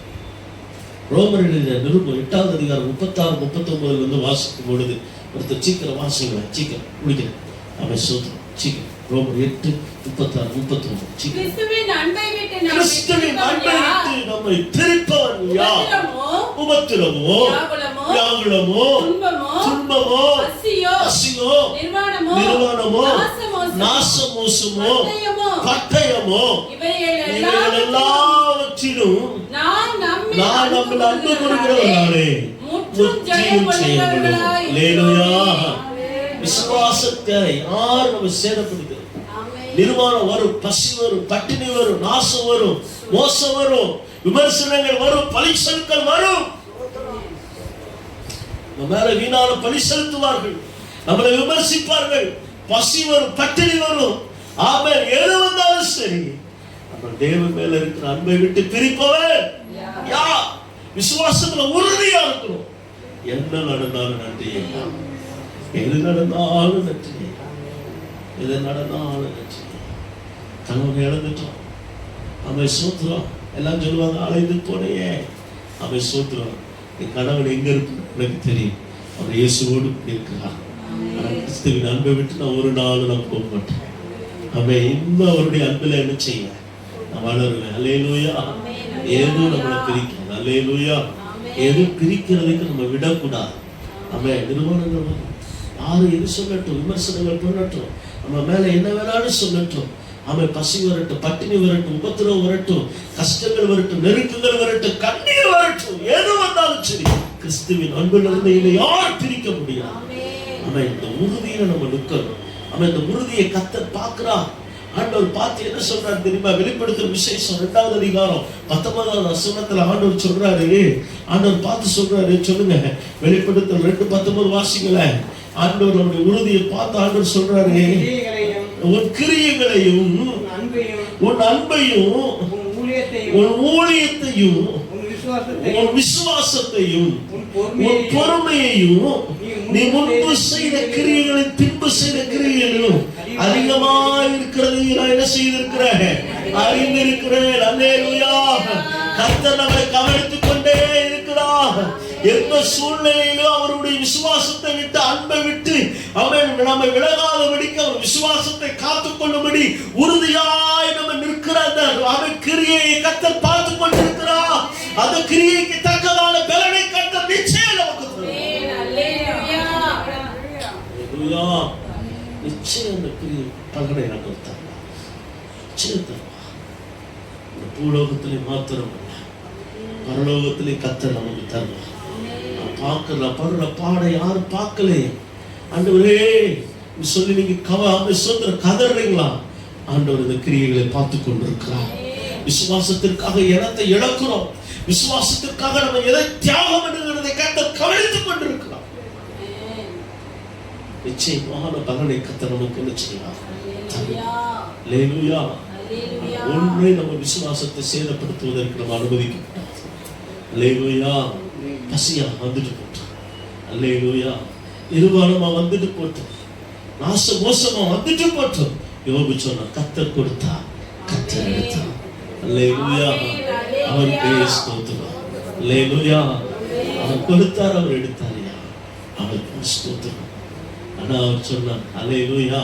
ரோமரின் நிருபம் 8ஆம் அதிகாரம் 36-39 வந்து வாசிக்கும் பொழுது ஒருத்தர் சீக்கிரம் வாசிங்க, சீக்கிரம் முடிக்கிறேன். அவன் சோதரம் சீக்கிரம். ரோமர் 8:36-39. கிறிஸ்துவின் அன்பை விட்டு நம்மை பிரிப்பவன் யார்? உபத்திரமோ, வியாகுலமோ, துன்பமோ, பசியோ, நிர்வாணமோ, நாசமோசமோ, பட்டயமோ, இவைகள் எல்லாவற்றிலும் நான் நம்மில் அன்பு கூறுகிறவர்களே முற்றும் ஜெயம் செய்யப்படும். அல்லேலூயா. விசுவாசத்தை யார் நம்ம சேதப்படுத்துறது? நிர்வாணம் வரும், பசி வரும், பட்டினி வரும், நாசம் வரும், மோசம் வரும், விமர்சனங்கள் வரும், பழி சொற்கள் வரும். நம்ம மேல வீணான பழி செலுத்துவார்கள், நம்மளை விமர்சிப்பார்கள், பசி வரும், பட்டினி வரும். ஆமென். எது வந்தாலும் சரி, நம்ம தேவன் மேல இருக்கிற அன்பை விட்டு பிரிப்பவர் யார்? விசுவாசத்துல உறுதியா இருக்கணும். என்ன நடந்தாலும் நன்றி, எது நடந்தாலும் நன்றி, எது நடந்தாலும் நன்றி. கணவன் இழந்துட்டோம், அவன் சோத்துறோம். எல்லாம் சொல்லுவாங்க, அழைந்து போனையே. அவன் சோத்துறோம். என் கணவன் எங்க இருக்கு எனக்கு தெரியும். அவர் இயேசுவோடு இருக்கிறார். கிறிஸ்துவின் அன்பை விட்டு நான் ஒரு நாள் நான் போக மாட்டேன். அவன் இன்னும் அவருடைய அன்பில் என்ன செய்வேன்? நான் வளருவேன். அல்லேலூயா. எதுவும் நம்மளை பிரிக்கணும். அல்லேலூயா. எதுவும் பிரிக்கிறதுக்கு நம்ம விடக்கூடாது. அவன் நிறுவனங்கள் யாரு எது சொல்லட்டும், விமர்சனங்கள் பண்ணட்டும், நம்ம மேல என்ன வேணாலும் சொல்லட்டும். அவன் பசி வரட்டும், பட்டினி வரட்டும், உபத்திரவம் வரட்டும், கஷ்டங்கள் வரட்டும், நெருக்கங்கள் வரட்டும், கண்ணீர் வரட்டும், எது வந்தாலும் சரி, கிறிஸ்துவின் அன்பிலிருந்து இதை யார் பிரிக்க முடியாது. அவன் இந்த உறுதியில நம்ம நிற்கணும். அவன் இந்த உறுதியை கர்த்தர் பார்க்கிறார். ஆண்டவர் பார்த்து என்ன சொல்றாரு தெரியுமா? வெளிப்படுத்துற விசேஷம் 2ஆம் அதிகாரம் 19ஆம் வசனத்துல ஆண்டவர் சொல்றாரு. ஆண்டவர் பார்த்து சொல்றாரு, சொல்லுங்க, வெளிப்படுத்தல் 2:19 வாசிங்களேன். ஆண்டவர் நம்முடைய உறுதியை பார்த்து ஆண்டவர் சொல்றாரு, உன் கிரியைகளையும், உன் அன்பையும், உன் ஊழியத்தையும், உன் விசுவாசத்தையும், உன் பொறுமையையும், நீ முன்பு செய்த கிரியைகளின் பின்பு செய்த கிரியைகளும் அதிகமாக இருக்கிறது நான் என்ன செய்திருக்கிறேன், அறிந்திருக்கிறேன். அல்லேலூயா. கர்த்தர் நம்மை கவனித்துக் கொண்டே இருக்கிறார். எந்த சூழ்நிலையிலும் அவருடைய விசுவாசத்தை விட்டு, அன்பை விட்டு அவன் நம்ம விலகாதபடிக்கு அவர் விசுவாசத்தை காத்துக்கொள்ளும்படி உறுதியாய் நம்ம நிற்கிற அந்த அவன் கிரியையை கர்த்தர் பார்த்து கொண்டிருக்கிறார். அந்த கிரியைக்கு தக்கதான பலனை கர்த்தர் நிச்சயம் நமக்கு தருவார். நிச்சயம் அந்த கிரியை பலனை நமக்கு தருவார். நிச்சயம் தருவார். இந்த பூலோகத்திலே மாத்திரமல்ல, பரலோகத்திலே கர்த்தர் நமக்கு தருவார். பார்க்கல பருள பாட யாரும் பார்க்கலையே ஆண்டவரே சொல்லி நீங்க கதறீங்களா? ஆண்டவர் இந்த கிரியைகளை பார்த்து கொண்டிருக்கிறார். விசுவாசத்திற்காக இடத்தை இழக்கிறோம். விசுவாசத்திற்காக நம்ம எதை தியாகம் பண்ணுகிறதை கர்த்தர் கவனித்துக் கொண்டிருக்கிறார். நிச்சயமான பலனை கர்த்தர் நமக்கு நிச்சயமாக அல்லேலூயா. ஒன்றே நம்ம விசுவாசத்தை சேதப்படுத்துவதற்கு நம்ம அனுமதிக்கப்பட்டோம். அல்லேலூயா. பசியா வந்துட்டு போட்டோம். அல்லேலூயா. இருவாரமா வந்துட்டு போட்டோம். நாச மோசமா வந்துட்டு போட்டோம். யோபு சொன்னா கர்த்தர் கொடுத்தா கர்த்தர் எடுத்தார். அல்லேலூயா. அவருக்கு ஸ்தோத்திரம். அல்லேலூயா. அவர் கொடுத்தார், அவர் எடுத்தாரியா, அவருக்கு ஸ்தோத்திரம். ஆனா அவர் சொன்னார் அல்லேலூயா,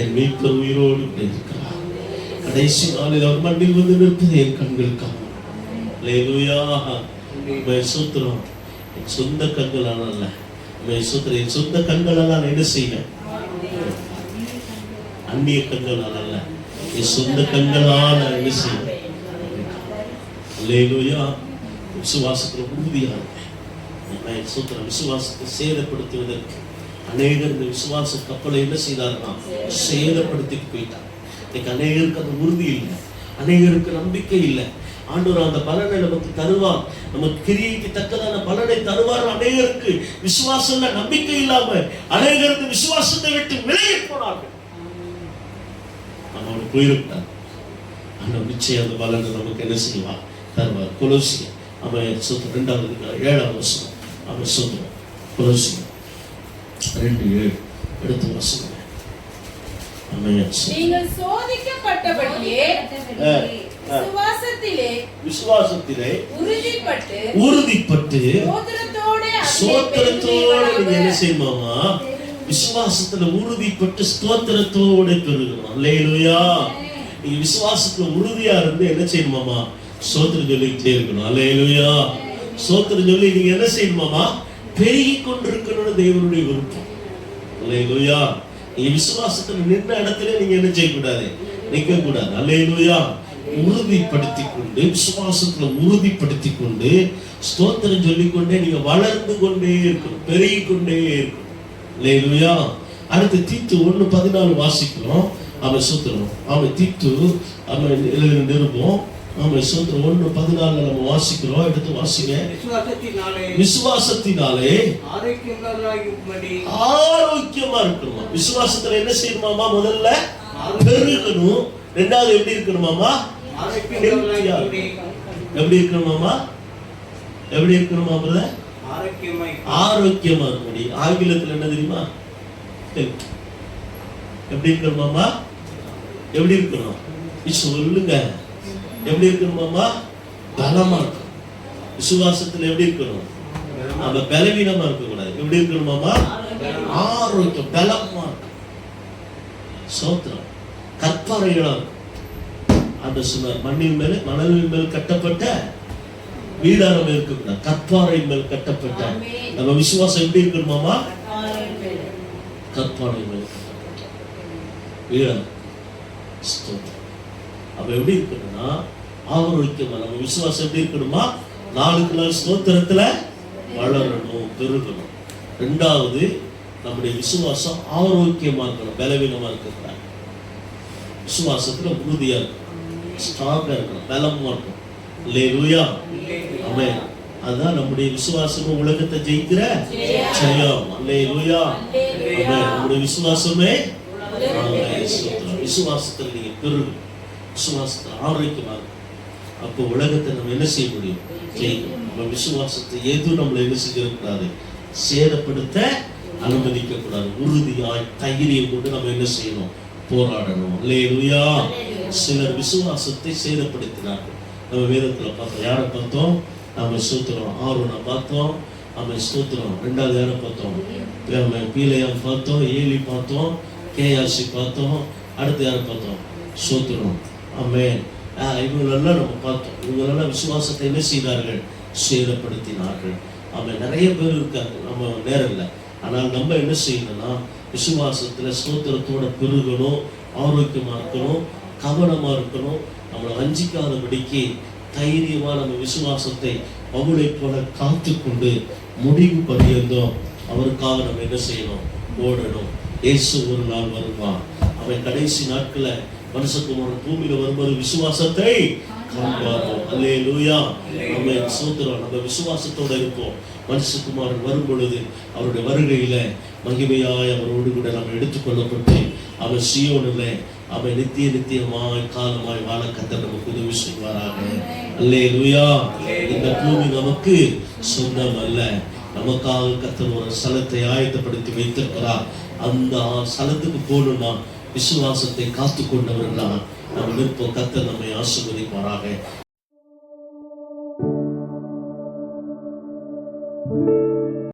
என் மீட்பர் உயிரோடு இருக்கிறார். கடைசி நாளில் அவர் மண்ணில் வந்து நிற்பது என் கண்களுக்காக. அல்லேலூயா. சூத்திரம் என் சொந்த கண்களால் அல்ல, சூத்திரம் என் சொந்த கண்களால் நான் என்ன செய்வேன்? அந்நிய கண்களால் அல்ல, என் சொந்த கண்களால் நான் என்ன செய்வேன்? அல்லேலூயா. விசுவாசத்துல உறுதியா இருப்பேன். சூத்திரம் விசுவாசத்தை சேதப்படுத்துவதற்கு அநேகர் இந்த விசுவாச கப்பலை என்ன செய்தார்னா சேதப்படுத்திட்டு போயிட்டார். இன்னைக்கு அநேகருக்கு அந்த உறுதி இல்லை, அநேகருக்கு நம்பிக்கை இல்லை. ஆண்டவர் அந்த பலனை நமக்கு தருவார், நமக்கு கிரியைக்கு தக்கதான பலனை தருவார். அநேகருக்கு விசுவாசம் நம்பிக்கை இல்லாம அநேகருக்கு விசுவாசத்தை விட்டு விலகி போனார்கள். நம்ம போயிருக்கார். ஆண்டவர் நிச்சயம் அந்த பலனை நமக்கு என்ன செய்வார்? தருவார். கொலோசியர் அவன் சொல்ற 2வது 7வது வசனம். அவன் சொல்றான் கொலோசியர் 2:7 எடுத்து வசனம். நீங்கள் சோதிக்கப்பட்டபடியே விசுவாசத்திலே உறுதிப்பட்டு ஸ்தோத்திரத்தோடு நீங்க என்ன செய்யணுமா? விசுவாசத்துல உறுதிப்பட்டு ஸ்தோத்திரத்தோடு பெருகணும். அல்லேலூயா. நீங்க விசுவாசத்துல உறுதியா இருந்து என்ன செய்யணுமாமா? ஸ்தோத்திரம் சொல்லிக்கிட்டே இருக்கணும். அல்லேலூயா. ஸ்தோத்திரம் சொல்லி நீங்க என்ன செய்யணுமாமா? பெருகி கொண்டிருக்கணும்னு தேவனுடைய விருப்பம். அல்லேலூயா. நீங்க விசுவாசத்துல நின்ற இடத்துல நீங்க என்ன செய்யக்கூடாது? நிற்க கூடாது. அல்லேலூயா. உறுதிப்படுத்திக் கொண்டு, விசுவாசத்துல உறுதிப்படுத்திக் கொண்டு ஸ்தோத்திரம் சொல்லிக்கொண்டே நீங்க வளர்ந்து கொண்டே இருக்கணும், பெருகி கொண்டே இருக்கணும். அல்லேலூயா. அடுத்து தீத்து 1:14 வாசிக்கிறோம். அவன் சூத்திரம் அவன் தீத்து அவன் எழுதின நிருபம். ஆமா, சூத்திரம் 1:14 நம்ம வாசிக்கிறோம். எடுத்து வாசிங்க. விசுவாசத்தினாலே ஆரோக்கியமா இருக்கணுமா? விசுவாசத்துல என்ன செய்யணுமாமா? முதல்ல பெருகணும். ரெண்டாவது எப்படி இருக்கணுமாமா? எப்படி இருக்கணுமாமா? எப்படி இருக்கணுமா? ஆரோக்கியமா இருக்கணும். ஆங்கிலத்துல என்ன தெரியுமா? எப்படி இருக்கணுமாமா? எப்படி இருக்கணும் சொல்லுங்க. எப்படி இருக்கணுமாமா? பலமா இருக்கணும். விசுவாசத்துல எப்படி இருக்கணும்? நம்ம பலவீனமா இருக்க கூடாது. எப்படி இருக்கணுமாமா? ஆரோக்கியம், பலமா இருக்கணும். சோத்திரம் கற்பாறைகளா இருக்கும். அந்த சொன்னார், மண்ணின் மேல மணலின் மேல் கட்டப்பட்ட வீடாரம் இருக்கக்கூடாது, கற்பாறை மேல் கட்டப்பட்ட. நம்ம விசுவாசம் எப்படி இருக்கணுமாமா? கற்பாறை மேல் கட்டப்பட்ட வீடாரம். அப்ப எப்படி இருக்கணும்னா ஆரோக்கியமா. நம்ம விசுவாசம் எப்படி இருக்கணுமா? நாளுக்கு நாள் ஸ்தோத்திரத்துல வளரணும், பெருகணும். ரெண்டாவது, நம்முடைய விசுவாசம் ஆரோக்கியமா இருக்கணும், பலவீனமா இருக்கக்கூடாது. விசுவாசத்துல உறுதியா இருக்கணும், ஸ்ட்ராங்கா இருக்கணும், பலமா இருக்கணும். அல்லேலூயா. ஆமென். அதுதான் நம்முடைய விசுவாசம் உலகத்தை ஜெயிக்கிற ஜெயம். அல்லேலூயா. ஆமென். நம்முடைய விசுவாசமே விசுவாசத்துல நீங்க பெருகு, விசுவாசத்துல ஆரோக்கியமா இருக்கும். அப்போ உலகத்தை நம்ம என்ன செய்ய முடியும்? ஜெயிக்கணும். நம்ம விசுவாசத்தை எதுவும் நம்மளை என்ன செய்யக்கூடாது? சேதப்படுத்த அனுமதிக்க கூடாது. உறுதியாய் தைரியம் கொண்டு நம்ம என்ன செய்யணும்? போராடணும். அல்லேலூயா. சிலர் விசுவாசத்தை சேதப்படுத்தினார்கள். நம்ம வேதத்துல பார்த்தோம். யாரை பார்த்தோம்? நம்ம சூத்திரம் ஆரோனை பார்த்தோம். ஆமென் ஸ்தோத்திரம். ரெண்டாவது யாரை பார்த்தோம்? பீலையாம் பார்த்தோம், ஏலி பார்த்தோம், கேயாசி பார்த்தோம். அடுத்து யாரை பார்த்தோம்? ஸ்தோத்திரம். ஆமென். இவங்களெல்லாம் நம்ம பார்த்தோம். இவங்களெல்லாம் விசுவாசத்தை என்ன செய்தார்கள்? சேதப்படுத்தினார்கள். ஆமென். நிறைய பேர் இருக்காங்க, நம்ம நேரம் இல்லை. ஆனால் நம்ம என்ன செய்யணும்னா விசுவாசத்துல ஸ்தோத்திரத்தோட பெருகணும், ஆரோக்கியமா இருக்கணும், கவனமா இருக்கணும். நம்மளை வஞ்சிக்காதபடிக்கு தைரியமா நம்ம விசுவாசத்தை பவுலை போல காத்து கொண்டு முடிவு பண்ணியிருந்தோம். அவருக்காக நம்ம என்ன செய்யணும்? ஓடணும். இயேசு ஒரு நாள் வருவான். அவன் கடைசி நாட்கள மனுஷகுமாரன் பூமியில வரும்போது விசுவாசத்தை காண்பார்கள். அல்லேலூயா. ஆமென் ஸ்தோத்திரம். நம்ம விசுவாசத்தோட இருப்போம். மனுஷகுமாரன் வரும் பொழுது அவருடைய வருகையில மகிமையாய் அவரோடு கூட நம்ம எடுத்துக்கொள்ளப்பட்டு அவர் சீயோனிலே அவன் நித்தியமாய் காலமாய் வாழ கர்த்தர் நமக்கு உதவி செய்வாராக. அல்லேலூயா. இந்த பூமி நமக்கு சொந்தம் அல்ல. நமக்காக கர்த்தர் ஒரு ஸ்தலத்தை ஆயத்தப்படுத்தி வைத்திருக்கிறார். அந்த ஸ்தலத்துக்கு போகணும்னா விசுவாசத்தை காத்து கொண்டவர்களா நம்ம விருப்பம். கர்த்தர் நம்மை ஆசீர்வதிப்பாராக.